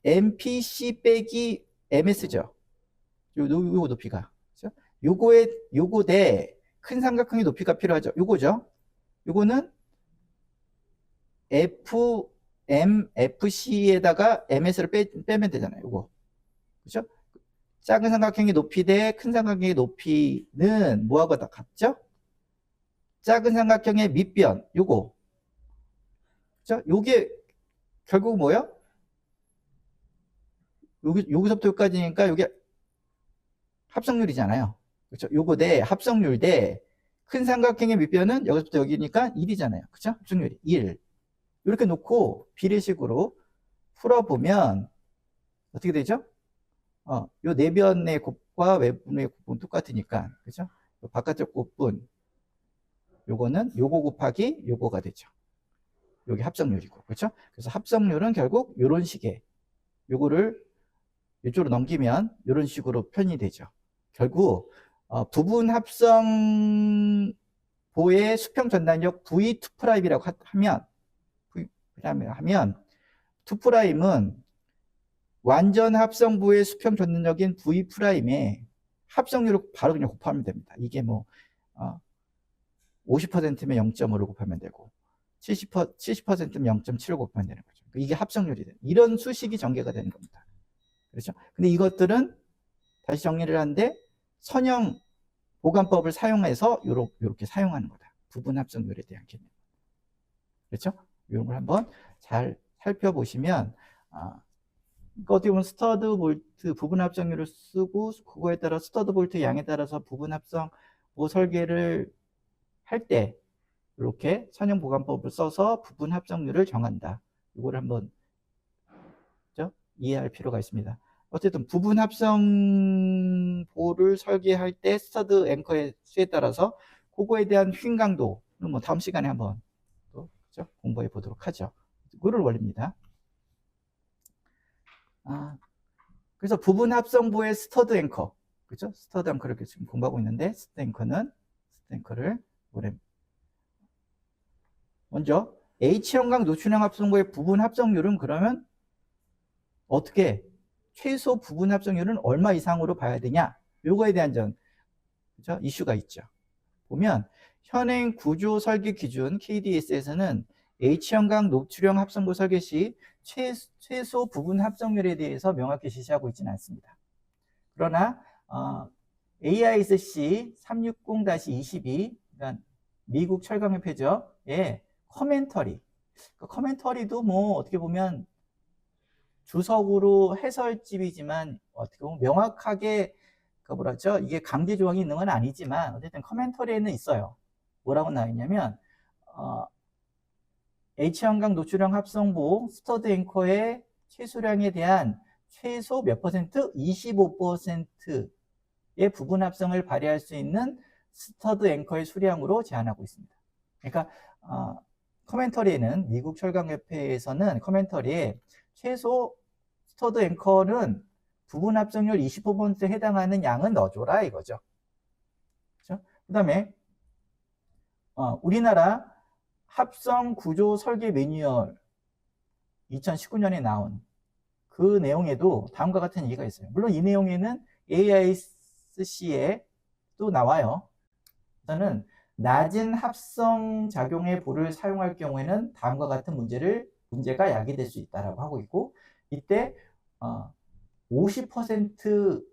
MPC 빼기 MS죠. 요 높이가. 그죠? 요거 대 큰 삼각형의 높이가 필요하죠. 요거죠. 요거는 FC에다가 MS를 빼면 되잖아요. 요거. 그죠? 작은 삼각형의 높이 대 큰 삼각형의 높이는 뭐하고 다 같죠? 작은 삼각형의 밑변, 요거. 그죠? 요게 결국 뭐예요? 여기서부터 여기까지니까 요게 합성률이잖아요. 그렇죠? 요거 대 합성률 대 큰 삼각형의 밑변은 여기서부터 여기니까 1이잖아요. 그렇죠? 합성률이 1. 이렇게 놓고 비례식으로 풀어보면 어떻게 되죠? 요 내변의 곱과 외분의 곱은 똑같으니까, 그죠? 바깥쪽 곱분, 요거는 요거 곱하기 요거가 되죠. 요게 합성률이고, 그렇죠? 그래서 합성률은 결국 요런 식의, 요거를 이쪽으로 넘기면 요런 식으로 표현이 되죠. 결국 부분 합성보의 수평 전단력 V2'이라고 하면 2'은 완전 합성부의 수평 전단력인 V'에 합성률을 바로 그냥 곱하면 됩니다. 이게 뭐 50%면 0.5를 곱하면 되고 70%면 0.7을 곱하면 되는 거죠. 이게 합성률이 돼요. 이런 수식이 전개가 되는 겁니다. 그렇죠? 근데 이것들은 다시 정리를 하는데 선형 보관법을 사용해서 요렇게 사용하는 거다. 부분 합성률에 대한 개념. 그렇죠? 이런 걸 한번 잘 살펴보시면 어떻게 보면 스터드 볼트 부분 합성률을 쓰고 그거에 따라 스터드 볼트 양에 따라서 부분 합성 설계를 할 때 이렇게 선형 보관법을 써서 부분 합성률을 정한다. 이걸 한번 이해할 필요가 있습니다. 어쨌든 부분 합성보를 설계할 때 스터드 앵커의 수에 따라서 그거에 대한 휜 강도는 뭐 다음 시간에 한번 또 공부해 보도록 하죠. 그걸 원리입니다. 그래서 부분 합성보의 스터드 앵커, 그렇죠? 스터드 앵커를 이렇게 지금 공부하고 있는데 스터드 앵커를 먼저 H형광 노출형 합성보의 부분 합성률은 그러면 어떻게 최소 부분 합성률은 얼마 이상으로 봐야 되냐? 요거에 대한 그죠? 이슈가 있죠. 보면 현행 구조 설계 기준 KDS에서는 H형광 노출형 합성보 설계 시 최소 부분 합성률에 대해서 명확히 지시하고 있지는 않습니다. 그러나 AISC 360-22, 그러니까 미국 철강협회죠. 예, 커멘터리도 뭐 어떻게 보면 주석으로 해설집이지만 어떻게 보면 명확하게 이게 강제 조항이 있는 건 아니지만 어쨌든 커멘터리에는 있어요. 뭐라고 나와 있냐면 H형광 노출형 합성보 스터드 앵커의 최소량에 대한 최소 몇 퍼센트? 25%의 부분 합성을 발휘할 수 있는 스터드 앵커의 수량으로 제한하고 있습니다. 그러니까 커멘터리에는 미국 철강협회에서는 커멘터리에 최소 스터드 앵커는 부분 합성률 25%에 해당하는 양은 넣어줘라 이거죠. 그렇죠? 그 다음에 우리나라 합성 구조 설계 매뉴얼 2019년에 나온 그 내용에도 다음과 같은 얘기가 있어요. 물론 이 내용에는 AISC에 또 나와요. 저는 낮은 합성 작용의 볼을 사용할 경우에는 다음과 같은 문제가 야기될 수 있다라고 하고 있고, 이때 50%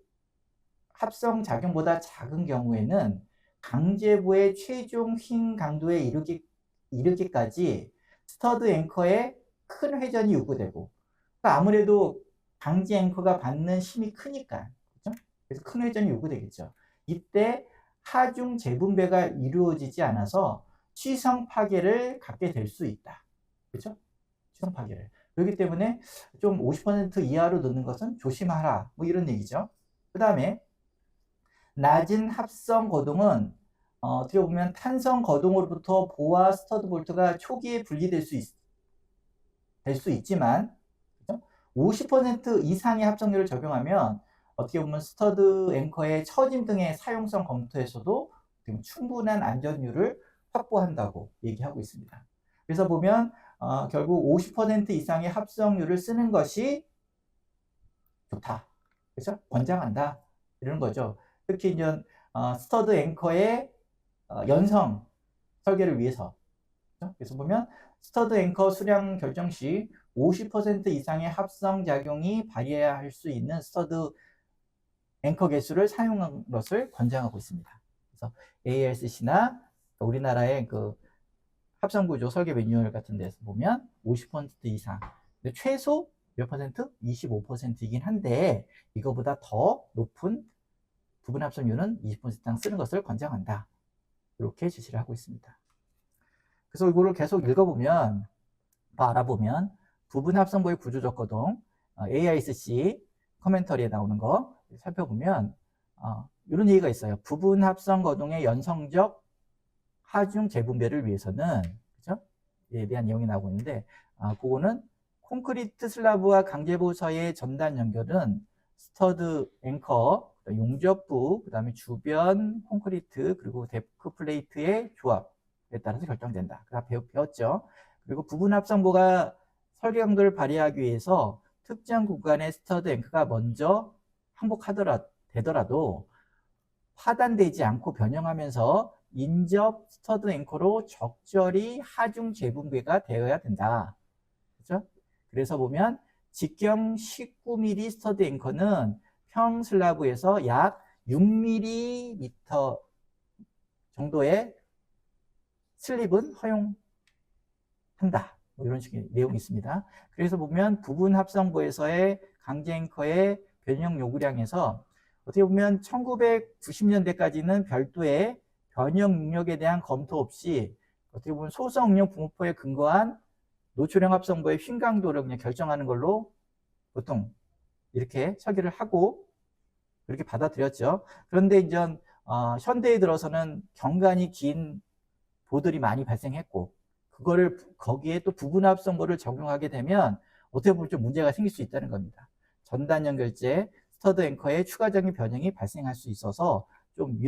합성 작용보다 작은 경우에는 강제부의 최종 휭 강도에 이르기까지 스터드 앵커에 큰 회전이 요구되고, 그러니까 아무래도 강제 앵커가 받는 힘이 크니까, 그렇죠? 그래서 큰 회전이 요구되겠죠. 이때 하중 재분배가 이루어지지 않아서 취성 파괴를 갖게 될 수 있다. 그렇죠? 취성 파괴를. 그렇기 때문에 좀 50% 이하로 넣는 것은 조심하라. 뭐 이런 얘기죠. 그 다음에 낮은 합성 거동은 어떻게 보면 탄성 거동으로부터 보와 스터드 볼트가 초기에 분리될 수 있지만, 그렇죠? 50% 이상의 합성률을 적용하면 어떻게 보면 스터드 앵커의 처짐 등의 사용성 검토에서도 충분한 안전율을 확보한다고 얘기하고 있습니다. 그래서 보면 결국 50% 이상의 합성률을 쓰는 것이 좋다, 그렇죠? 권장한다, 이런 거죠. 특히 이제 스터드 앵커의 연성 설계를 위해서, 그렇죠? 그래서 보면 스터드 앵커 수량 결정 시 50% 이상의 합성 작용이 발휘할 수 있는 스터드 앵커 개수를 사용한 것을 권장하고 있습니다. 그래서 ALCC나 우리나라의 그 합성구조 설계 매뉴얼 같은 데서 보면 50% 이상, 최소 몇 퍼센트? 25%이긴 한데 이거보다 더 높은 부분 합성률은 20% 이상 쓰는 것을 권장한다, 이렇게 지시를 하고 있습니다. 그래서 이거를 계속 읽어보면, 알아보면 부분 합성부의 구조적 거동, AISC 커멘터리에 나오는 거 살펴보면 이런 얘기가 있어요. 부분 합성 거동의 연성적 하중 재분배를 위해서는, 그죠? 에 대한 내용이 나오고 있는데, 그거는 콘크리트 슬라브와 강제부 사이의 전단 연결은 스터드 앵커, 용접부, 그 다음에 주변 콘크리트, 그리고 데크 플레이트의 조합에 따라서 결정된다. 다 배웠죠? 그리고 부분 합성부가 설계 강도를 발휘하기 위해서 특정 구간의 스터드 앵커가 먼저 되더라도 파단되지 않고 변형하면서 인접 스터드 앵커로 적절히 하중 재분배가 되어야 된다. 그렇죠? 그래서 보면 직경 19mm 스터드 앵커는 평 슬라브에서 약 6mm 정도의 슬립은 허용한다, 뭐 이런 식의 내용이 있습니다. 그래서 보면 부분 합성부에서의 강제 앵커의 변형 요구량에서 어떻게 보면 1990년대까지는 별도의 변형 능력에 대한 검토 없이 어떻게 보면 소성 응용 분모포에 근거한 노출형 합성부의 휭 강도를 그냥 결정하는 걸로 보통 이렇게 설계를 하고 그렇게 받아들였죠. 그런데 이제 현대에 들어서는 경관이 긴 보들이 많이 발생했고, 그거를 거기에 또 부분 합성부를 적용하게 되면 어떻게 보면 좀 문제가 생길 수 있다는 겁니다. 전단 연결재 스터드 앵커에 추가적인 변형이 발생할 수 있어서 좀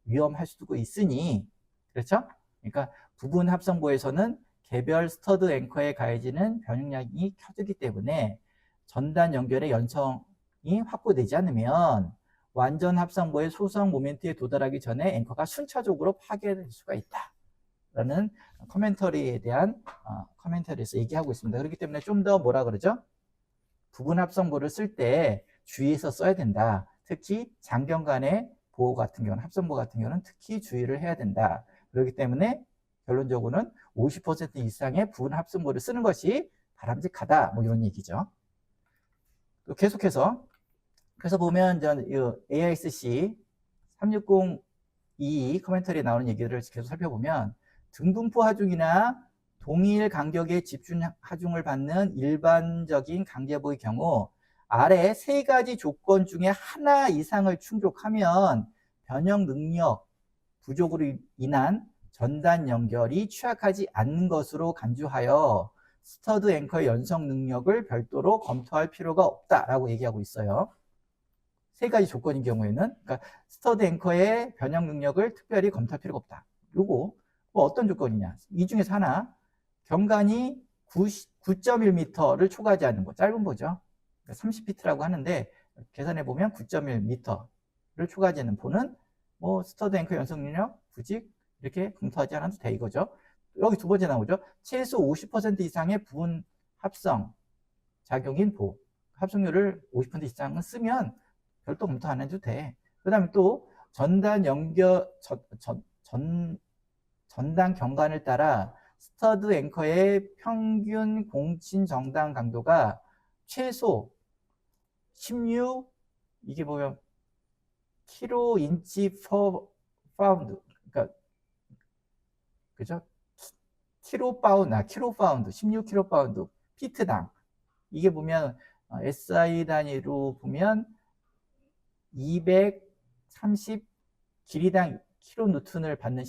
위험할 수도 있으니, 그렇죠? 그러니까 부분 합성부에서는 개별 스터드 앵커에 가해지는 변형량이 켜지기 때문에 전단 연결의 연성이 확보되지 않으면 완전 합성부의 소성 모멘트에 도달하기 전에 앵커가 순차적으로 파괴될 수가 있다, 라는 커멘터리에 대한 커멘터리에서 얘기하고 있습니다. 그렇기 때문에 좀 더 뭐라 그러죠? 부분 합성부를 쓸 때 주의해서 써야 된다. 특히 장경 간의 보호 같은 경우는, 합성부 같은 경우는 특히 주의를 해야 된다. 그렇기 때문에 결론적으로는 50% 이상의 부분 합성부를 쓰는 것이 바람직하다, 뭐 이런 얘기죠. 또 계속해서 그래서 보면 AISC 36022 커멘터리에 나오는 얘기들을 계속 살펴보면 등분포 하중이나 동일 간격의 집중 하중을 받는 일반적인 강제부의 경우 아래 세 가지 조건 중에 하나 이상을 충족하면 변형 능력 부족으로 인한 전단 연결이 취약하지 않는 것으로 간주하여 스터드 앵커의 연성 능력을 별도로 검토할 필요가 없다라고 얘기하고 있어요. 세 가지 조건인 경우에는, 그러니까 스터드 앵커의 변형 능력을 특별히 검토할 필요가 없다. 요거 뭐 어떤 조건이냐? 이 중에서 하나, 경관이 9.1m를 초과하지 않는 거, 짧은 보죠. 30피트라고 하는데 계산해 보면 9.1m를 초과하지 않는 보는 뭐 스터드 앵커 연성 능력 굳이 이렇게 검토하지 않아도 돼, 이거죠. 여기 두 번째 나오죠. 최소 50% 이상의 부분 합성 작용인 보. 합성률을 50% 이상은 쓰면 별도 검토 안 해도 돼. 그 다음에 또 전단 경관을 따라 스터드 앵커의 평균 공신 정단 강도가 최소 16, 이게 뭐야, 킬로 인치 퍼 파운드, 그러니까 그죠? 킬로 파운드, 16킬로 파운드, 피트당. 이게 보면 SI 단위로 보면 230 길이당 킬로 뉴턴을 받는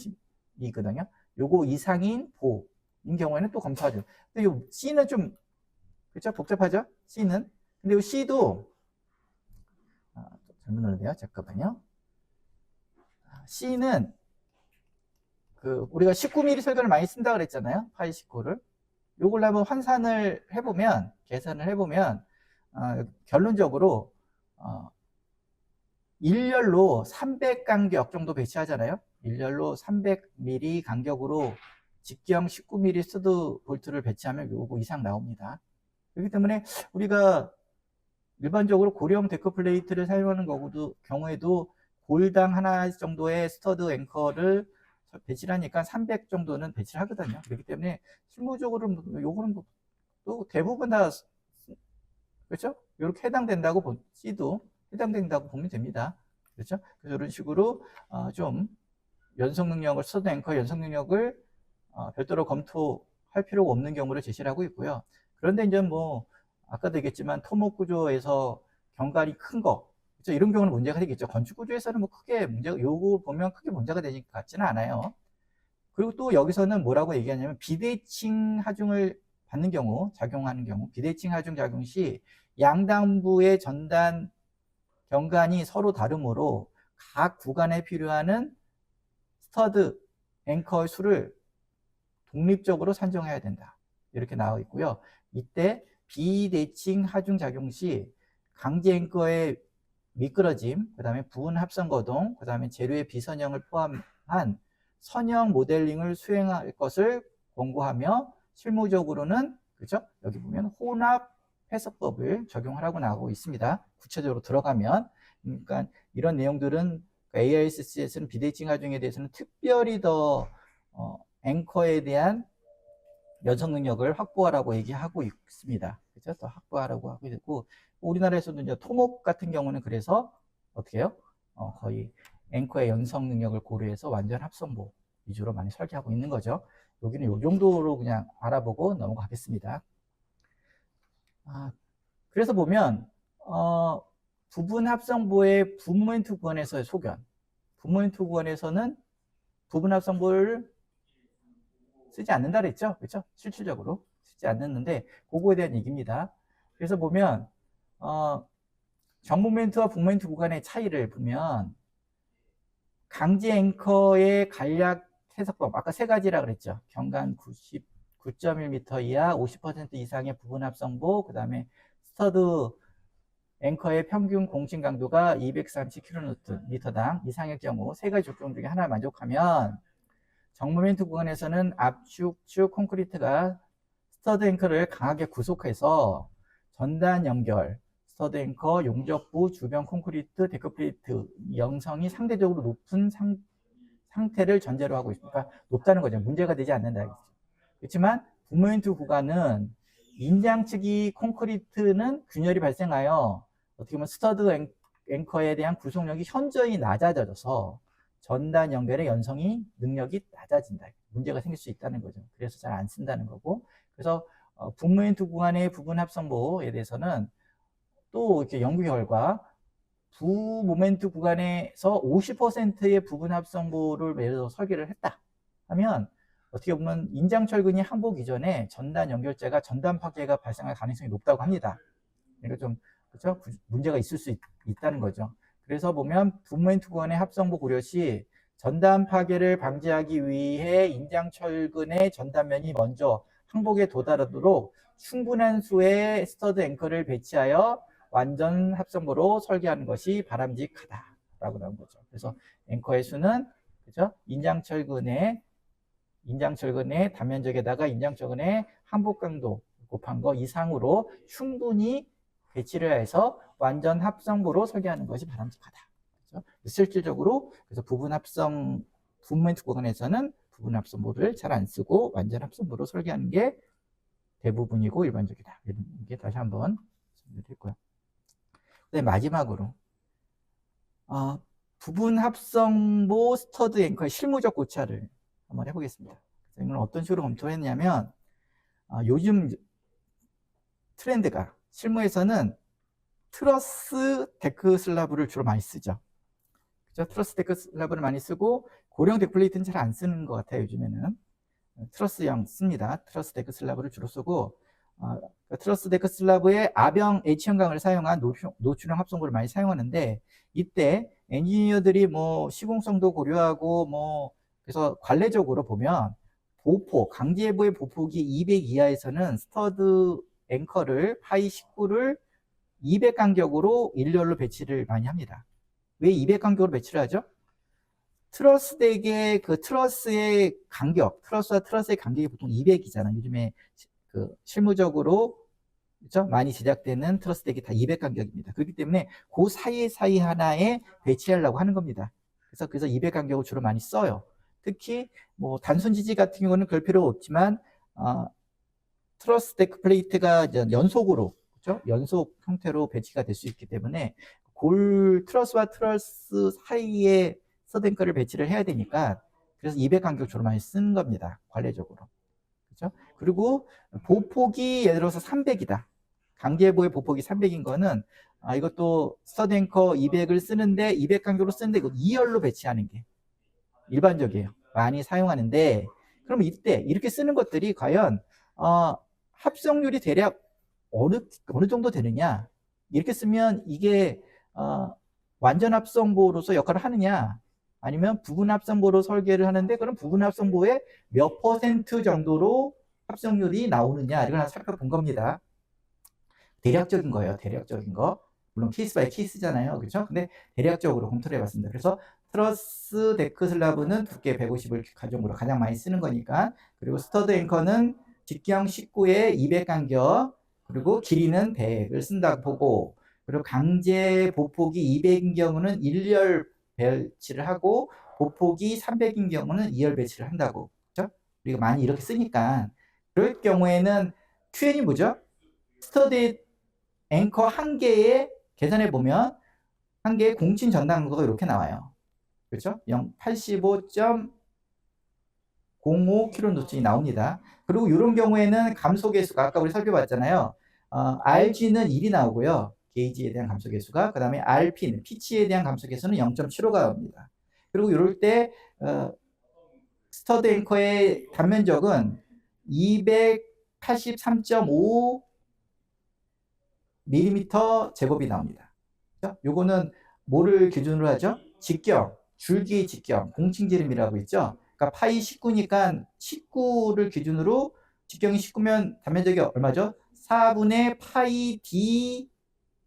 이거든요. 요거 이상인 보인 경우에는 또 검토하죠. 근데 요 C는 좀 그렇죠? 복잡하죠? C는. 근데 요 C도 잘못 눌렀네요. 잠깐만요. C는 우리가 19mm 설계를 많이 쓴다 그랬잖아요. 파이 19를. 요걸 한번 환산을 해보면, 계산을 해보면, 결론적으로, 일렬로 300 간격 정도 배치하잖아요. 일렬로 300mm 간격으로 직경 19mm 스터드 볼트를 배치하면 요거 이상 나옵니다. 그렇기 때문에 우리가 일반적으로 고령 데크 플레이트를 사용하는 경우에도 골당 하나 정도의 스터드 앵커를 배치를 하니까 300 정도는 배치를 하거든요. 그렇기 때문에 실무적으로 요거는 또 대부분 다 그렇죠? 이렇게 해당된다고 C도 해당된다고 보면 됩니다. 그렇죠? 그래서 이런 식으로 좀 연속 능력을 스터드 앵커 연속 능력을 별도로 검토할 필요가 없는 경우를 제시를 하고 있고요. 그런데 이제 뭐 아까도 얘기했지만 토목 구조에서 경관이 큰 거, 그렇죠? 이런 경우는 문제가 되겠죠. 건축 구조에서는 뭐 크게 요거 보면 크게 문제가 되지 같지는 않아요. 그리고 또 여기서는 뭐라고 얘기하냐면 비대칭 하중을 받는 경우, 작용하는 경우, 비대칭 하중 작용 시 양단부의 전단 경관이 서로 다르므로 각 구간에 필요한 스터드 앵커의 수를 독립적으로 산정해야 된다. 이렇게 나와 있고요. 이때 비대칭 하중 작용 시 강제 앵커의 미끄러짐, 그 다음에 부분 합성 거동, 그 다음에 재료의 비선형을 포함한 선형 모델링을 수행할 것을 권고하며 실무적으로는 그죠? 여기 보면 혼합 해석법을 적용하라고 나오고 있습니다. 구체적으로 들어가면 그러니까 이런 내용들은 AISC에서는 비대칭 하중에 대해서는 특별히 더 앵커에 대한 연속 능력을 확보하라고 얘기하고 있습니다. 그죠? 더 확보하라고 하고 있고 우리나라에서도 이제 토목 같은 경우는 그래서 어떻게 해요? 거의 앵커의 연속 능력을 고려해서 완전 합성보 위주로 많이 설계하고 있는 거죠. 여기는 이 정도로 그냥 알아보고 넘어가겠습니다. 그래서 보면 부분 합성보의 부모멘트 구간에서의 소견. 부모멘트 구간에서는 부분 합성보를 쓰지 않는다 그랬죠? 그렇죠? 실질적으로 쓰지 않는데 그거에 대한 얘기입니다. 그래서 보면 정모멘트와 북모멘트 구간의 차이를 보면 강제 앵커의 간략 해석법 아까 세 가지라 그랬죠. 경관 99.1m 이하 50% 이상의 부분 합성보, 그 다음에 스터드 앵커의 평균 공신 강도가 230kNm 이상의 경우 세 가지 조건 중에 하나를 만족하면 정모멘트 구간에서는 압축축 콘크리트가 스터드 앵커를 강하게 구속해서 전단 연결, 스터드 앵커, 용접부, 주변 콘크리트, 데크플레이트 영성이 상대적으로 높은 상태를 전제로 하고 있으니까 높다는 거죠. 문제가 되지 않는다. 그렇지만 부모멘트 구간은 인장치기 콘크리트는 균열이 발생하여 어떻게 보면 스터드 앵커에 대한 구속력이 현저히 낮아져서 전단 연결의 연성이 능력이 낮아진다. 문제가 생길 수 있다는 거죠. 그래서 잘 안 쓴다는 거고. 그래서 북모멘트 구간의 부분 합성보에 대해서는 또 이렇게 연구 결과 부모멘트 구간에서 50%의 부분 합성보를 예를 들어 설계를 했다 하면 어떻게 보면 인장철근이 항복 이전에 전단 연결재가 전단 파괴가 발생할 가능성이 높다고 합니다. 그러니까 좀 그렇죠? 문제가 있을 수 있다는 거죠. 그래서 보면 부모멘트 구간의 합성보 고려 시 전단 파괴를 방지하기 위해 인장철근의 전단면이 먼저 항복에 도달하도록 충분한 수의 스터드 앵커를 배치하여 완전 합성보로 설계하는 것이 바람직하다라고 나온 거죠. 그래서 앵커의 수는 그죠? 인장철근의 단면적에다가 인장철근의 항복 강도 곱한 거 이상으로 충분히 배치를 해서 완전 합성부로 설계하는 것이 바람직하다. 그렇죠? 실질적으로 그래서 부분 합성 분모멘트 구간에서는 부분 합성부를 잘 안 쓰고 완전 합성부로 설계하는 게 대부분이고 일반적이다. 이런 게 다시 한번 설명드렸고요. 그다음에 마지막으로 부분 합성부 스터드 앵커의 실무적 고찰을 한번 해보겠습니다. 이건 어떤 식으로 검토했냐면 요즘 트렌드가 실무에서는 트러스 데크 슬라브를 주로 많이 쓰죠. 그죠? 트러스 데크 슬라브를 많이 쓰고 고령 데플레이트는 잘 안 쓰는 것 같아요. 요즘에는 트러스형 씁니다. 트러스 데크 슬라브를 주로 쓰고 트러스 데크 슬라브에 A형 H형광을 사용한 노출형 합성부를 많이 사용하는데 이때 엔지니어들이 뭐 시공성도 고려하고 그래서 관례적으로 보면 보폭 강제부의 보폭이 200 이하에서는 스터드 앵커를 파이 19를 200 간격으로 일렬로 배치를 많이 합니다. 왜 200 간격으로 배치를 하죠? 트러스 덱의 그 트러스의 간격, 트러스와 트러스의 간격이 보통 200이잖아요. 요즘에 그 실무적으로 그렇죠? 많이 제작되는 트러스 덱이 다 200 간격입니다. 그렇기 때문에 그 사이 하나에 배치하려고 하는 겁니다. 그래서 200 간격을 주로 많이 써요. 특히 뭐 단순 지지 같은 경우는 그럴 필요가 없지만 트러스 데크 플레이트가 연속으로 그렇죠? 연속 형태로 배치가 될 수 있기 때문에 트러스와 트러스 사이에 서den커를 배치를 해야 되니까 그래서 200 간격 주로 많이 쓰는 겁니다. 관례적으로. 그렇죠? 그리고 보폭이 예를 들어서 300이다. 강제보의 보폭이 300인 거는 이것도 서den커 200을 쓰는데 200 간격으로 쓰는데 이거 2열로 배치하는 게 일반적이에요. 많이 사용하는데 그럼 이때 이렇게 쓰는 것들이 과연 합성률이 대략 어느 정도 되느냐? 이렇게 쓰면 이게 완전 합성보로서 역할을 하느냐? 아니면 부분 합성보로 설계를 하는데 그럼 부분 합성보의 몇 % 정도로 합성률이 나오느냐? 이걸 하나 살펴본 겁니다. 대략적인 거예요. 대략적인 거. 물론 케이스 바이 케이스잖아요. 그렇죠? 근데 대략적으로 검토를 해봤습니다. 그래서 트러스 데크 슬라브는 두께 150을 가정으로 가장 많이 쓰는 거니까 그리고 스터드 앵커는 직경 19에 200 간격 그리고 길이는 100을 쓴다고 보고 그리고 강제 보폭이 200인 경우는 1열 배치를 하고 보폭이 300인 경우는 2열 배치를 한다고 그렇죠? 우리가 많이 이렇게 쓰니까 그럴 경우에는 QN이 뭐죠? 스터디 앵커 한 개에 계산해 보면 한 개의 공친 전달 강도가 이렇게 나와요. 그렇죠? 85.05kN 나옵니다. 그리고 이런 경우에는 감소계수가 아까 우리 살펴봤잖아요. RG는 1이 나오고요. 게이지에 대한 감소계수가 그 다음에 RP는 피치에 대한 감소계수는 0.75가 나옵니다. 그리고 이럴 때 스터드 앵커의 단면적은 283.5 mm 제곱이 나옵니다. 요거는 뭐를 기준으로 하죠? 직경, 줄기 직경, 공칭지름이라고 있죠. 그러니까 파이 19니까 19를 기준으로 직경이 19면 단면적이 얼마죠? 4분의 파이 d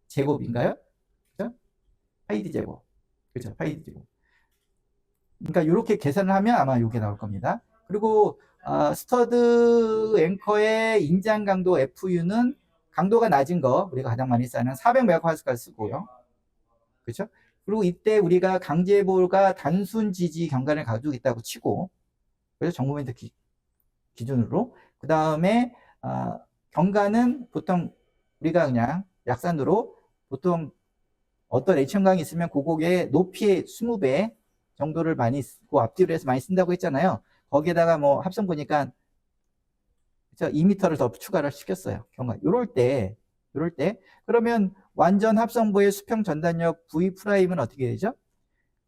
제곱인가요? 그죠? 파이 d 제곱. 그렇죠? 파이 d 제곱. 그러니까 이렇게 계산을 하면 아마 이게 나올 겁니다. 그리고 스터드 앵커의 인장 강도 FU는 강도가 낮은 거 우리가 가장 많이 쓰는 400MPa 쓰고요. 그렇죠? 그리고 이때 우리가 강제보가 단순 지지 경관을 가지고 있다고 치고 그래서 정모멘트 기준으로 그 다음에 경관은 보통 우리가 그냥 약산으로 보통 어떤 H형광이 있으면 고곡의 높이의 20배 정도를 많이 쓰고 앞뒤로 해서 많이 쓴다고 했잖아요. 거기에다가 뭐 합성 보니까 2m를 더 추가를 시켰어요. 경관. 요럴 때 그러면 완전 합성보의 수평 전단력 V'은 어떻게 되죠?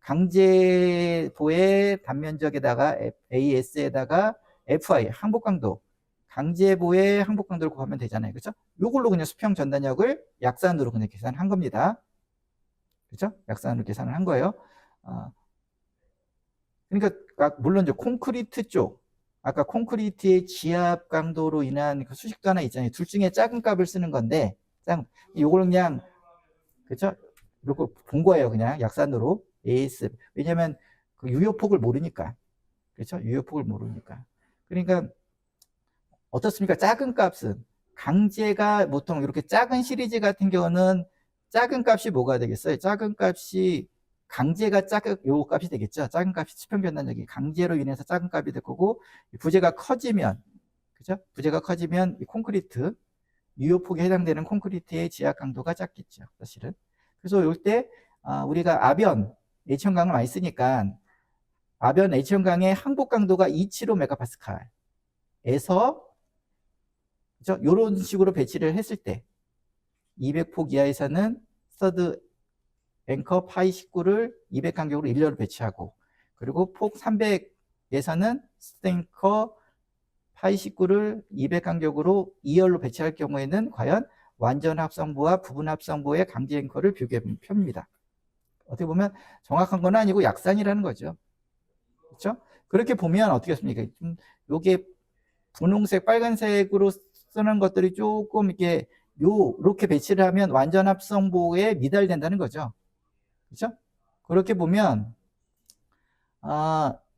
강제보의 단면적에다가 AS에다가 FI 항복강도 강제보의 항복강도를 곱하면 되잖아요. 그렇죠? 요걸로 그냥 수평 전단력을 약산으로 그냥 계산한 겁니다. 그렇죠? 약산으로 계산을 한 거예요. 그러니까 물론 이제 콘크리트 쪽 아까 콘크리트의 지압 강도로 인한 그 수식도 하나 있잖아요. 둘 중에 작은 값을 쓰는 건데 요걸 그냥 그렇죠? 이렇게 본 거예요. 그냥 약산으로 AS. 왜냐면 그 유효폭을 모르니까. 그렇죠? 유효폭을 모르니까. 그러니까 어떻습니까? 작은 값은 강제가 보통 이렇게 작은 시리즈 같은 경우는 작은 값이 뭐가 되겠어요? 작은 값이 강제가 작은 요 값이 되겠죠. 작은 값이 수평변환력이 강제로 인해서 작은 값이 될 거고, 부재가 커지면, 그죠? 부재가 커지면 이 콘크리트 유효폭에 해당되는 콘크리트의 지하 강도가 작겠죠, 사실은. 그래서 이때 우리가 아변 H형광을 많이 쓰니까 아변 H형광의 항복 강도가 275메가파스칼에서 그죠? 이런 식으로 배치를 했을 때 200폭 이하에서는 서드 앵커 파이 19를 200 간격으로 일렬로 배치하고, 그리고 폭 300에서는 서드 앵커 파이 19를 200 간격으로 2열로 배치할 경우에는 과연 완전 합성부와 부분 합성부의 강제 앵커를 비교해 봅니다. 어떻게 보면 정확한 건 아니고 약산이라는 거죠. 그렇죠? 그렇게 보면 어떻게 했습니까? 좀 요게 분홍색, 빨간색으로 쓰는 것들이 조금 이렇게 요렇게 배치를 하면 완전 합성부에 미달된다는 거죠. 그렇죠? 그렇게 보면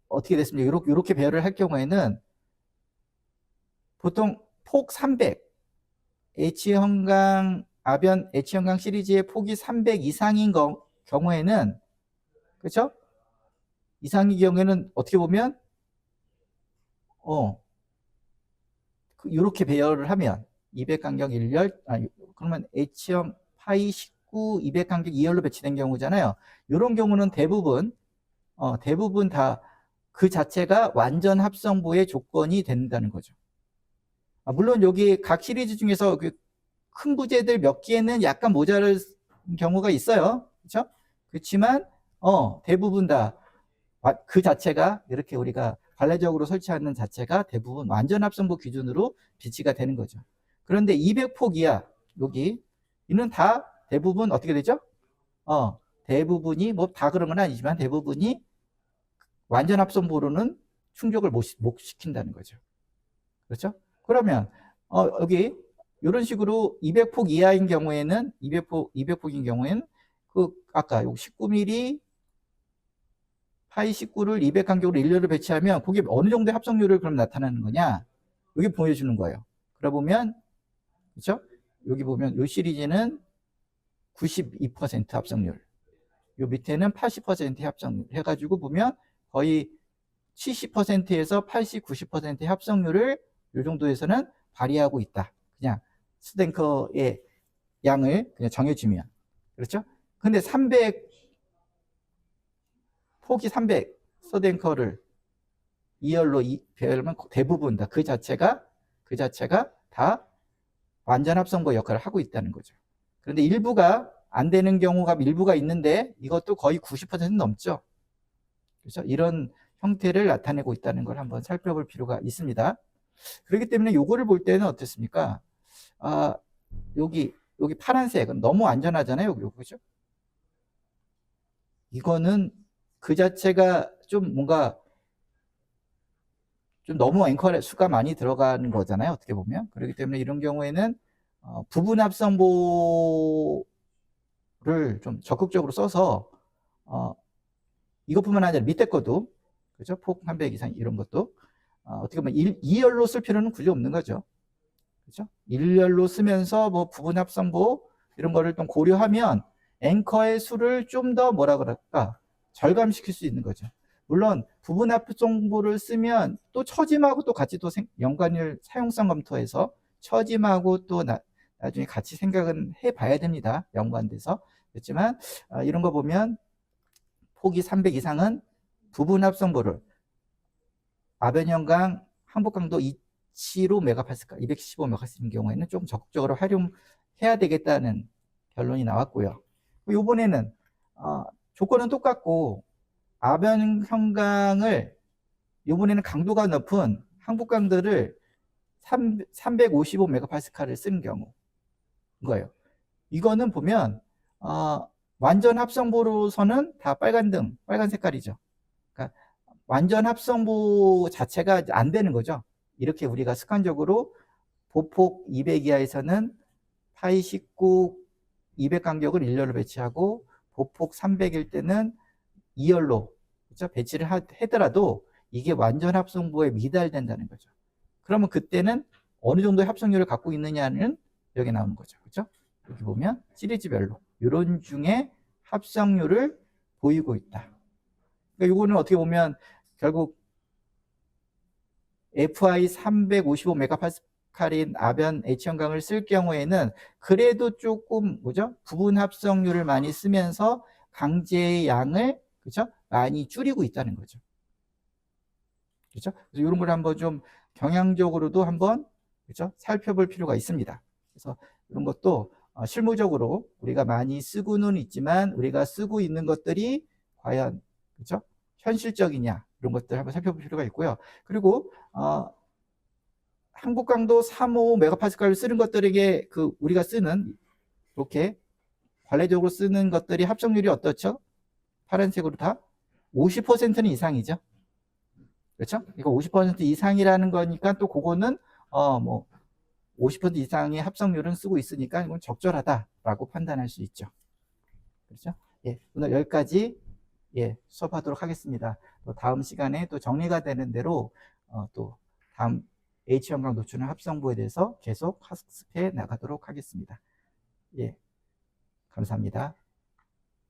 어떻게 됐습니까? 요렇게 배열을 할 경우에는 보통 폭 300 H형광 아변 H형광 시리즈의 폭이 300 이상인 경우에는 그렇죠? 이상의 경우에는 어떻게 보면 이렇게 배열을 하면 200 간격 1열 그러면 H형 파이 19 200 간격 2열로 배치된 경우잖아요. 이런 경우는 대부분 다 그 자체가 완전 합성부의 조건이 된다는 거죠. 물론 여기 각 시리즈 중에서 그 큰 부재들 몇 개는 약간 모자랄 경우가 있어요. 그렇죠? 그렇지만 대부분 다 그 자체가 이렇게 우리가 관례적으로 설치하는 자체가 대부분 완전 합성부 기준으로 비치가 되는 거죠. 그런데 200폭 이하 여기 이는 다 대부분 어떻게 되죠? 대부분이 뭐 다 그런 건 아니지만 대부분이 완전 합성부로는 충족을 못 시킨다는 거죠. 그렇죠? 그러면 여기 이런 식으로 200폭 이하인 경우에는 200폭인 경우에는 그 아까 요 19mm 파이 19를 200 간격으로 일렬로 배치하면 그게 어느 정도의 합성률을 그럼 나타나는 거냐? 여기 보여주는 거예요. 그래 보면 그렇죠? 여기 보면 이 시리즈는 92% 합성률, 요 밑에는 80%의 합성률 해가지고 보면 거의 70%에서 80, 90%의 합성률을 이 정도에서는 발휘하고 있다. 그냥 스탱커의 양을 그냥 정해주면. 그렇죠? 근데 300, 폭이 300 서den커를 2열로 배열하면 대부분 다 그 자체가 다 완전 합성부 역할을 하고 있다는 거죠. 그런데 일부가 안 되는 경우가 일부가 있는데 이것도 거의 90% 넘죠. 그래서 이런 형태를 나타내고 있다는 걸 한번 살펴볼 필요가 있습니다. 그렇기 때문에 요거를 볼 때는 어떻습니까? 여기 파란색은 너무 안전하잖아요. 그죠? 이거는 그 자체가 좀 뭔가 좀 너무 앵커 수가 많이 들어가는 거잖아요. 어떻게 보면. 그렇기 때문에 이런 경우에는 부분 합성보를 좀 적극적으로 써서 이것뿐만 아니라 밑에 것도 그죠? 폭 300 이상 이런 것도 어떻게 보면 2열로 쓸 필요는 굳이 없는 거죠. 그죠? 1열로 쓰면서 뭐 부분 합성보 이런 거를 좀 고려하면 앵커의 수를 좀 더 뭐라 그럴까? 절감시킬 수 있는 거죠. 물론 부분 합성보를 쓰면 또 처짐하고 또 같이 또 연관율 사용성 검토해서 처짐하고 또 나중에 같이 생각은 해봐야 됩니다. 연관돼서. 그렇지만 이런 거 보면 폭이 300 이상은 부분 합성보를 아변형광 항복강도 275메가파스칼, 275메가파스칼인 경우에는 좀 적극적으로 활용해야 되겠다는 결론이 나왔고요. 이번에는 조건은 똑같고 아변형광을 이번에는 강도가 높은 항복강들을 355메가파스칼을 쓴 경우 거예요. 이거는 보면 완전 합성보로서는 다 빨간 색깔이죠. 그러니까 완전 합성보 자체가 안 되는 거죠. 이렇게 우리가 습관적으로 보폭 200 이하에서는 파이 19 200 간격을 1열로 배치하고 보폭 300일 때는 2열로 그렇죠? 배치를 하더라도 이게 완전 합성보에 미달된다는 거죠. 그러면 그때는 어느 정도의 합성률을 갖고 있느냐는 여기 나오는 거죠. 그렇죠? 여기 보면 시리즈별로 이런 중에 합성률을 보이고 있다. 그러니까 이거는 어떻게 보면 결국 FI 355메가파스칼인 아변 H형광을 쓸 경우에는 그래도 조금 뭐죠? 부분 합성률을 많이 쓰면서 강제의 양을 그렇죠? 많이 줄이고 있다는 거죠. 그렇죠? 그래서 이런 걸 한번 좀 경향적으로도 한번 그렇죠? 살펴볼 필요가 있습니다. 그래서 이런 것도 실무적으로 우리가 많이 쓰고는 있지만 우리가 쓰고 있는 것들이 과연 그렇죠? 현실적이냐 이런 것들 한번 살펴볼 필요가 있고요. 그리고 한국 강도 355 메가파스칼을 쓰는 것들에게 그 우리가 쓰는 이렇게 관례적으로 쓰는 것들이 합성률이 어떻죠? 파란색으로 다 50%는 이상이죠. 그렇죠? 이거 50% 이상이라는 거니까 또 그거는 뭐 50% 이상의 합성률은 쓰고 있으니까 이건 적절하다라고 판단할 수 있죠. 그렇죠? 예, 오늘 여기까지 수업하도록 하겠습니다. 또 다음 시간에 또 정리가 되는 대로 또 다음 H형광 노출형 합성부에 대해서 계속 학습해 나가도록 하겠습니다. 예, 감사합니다.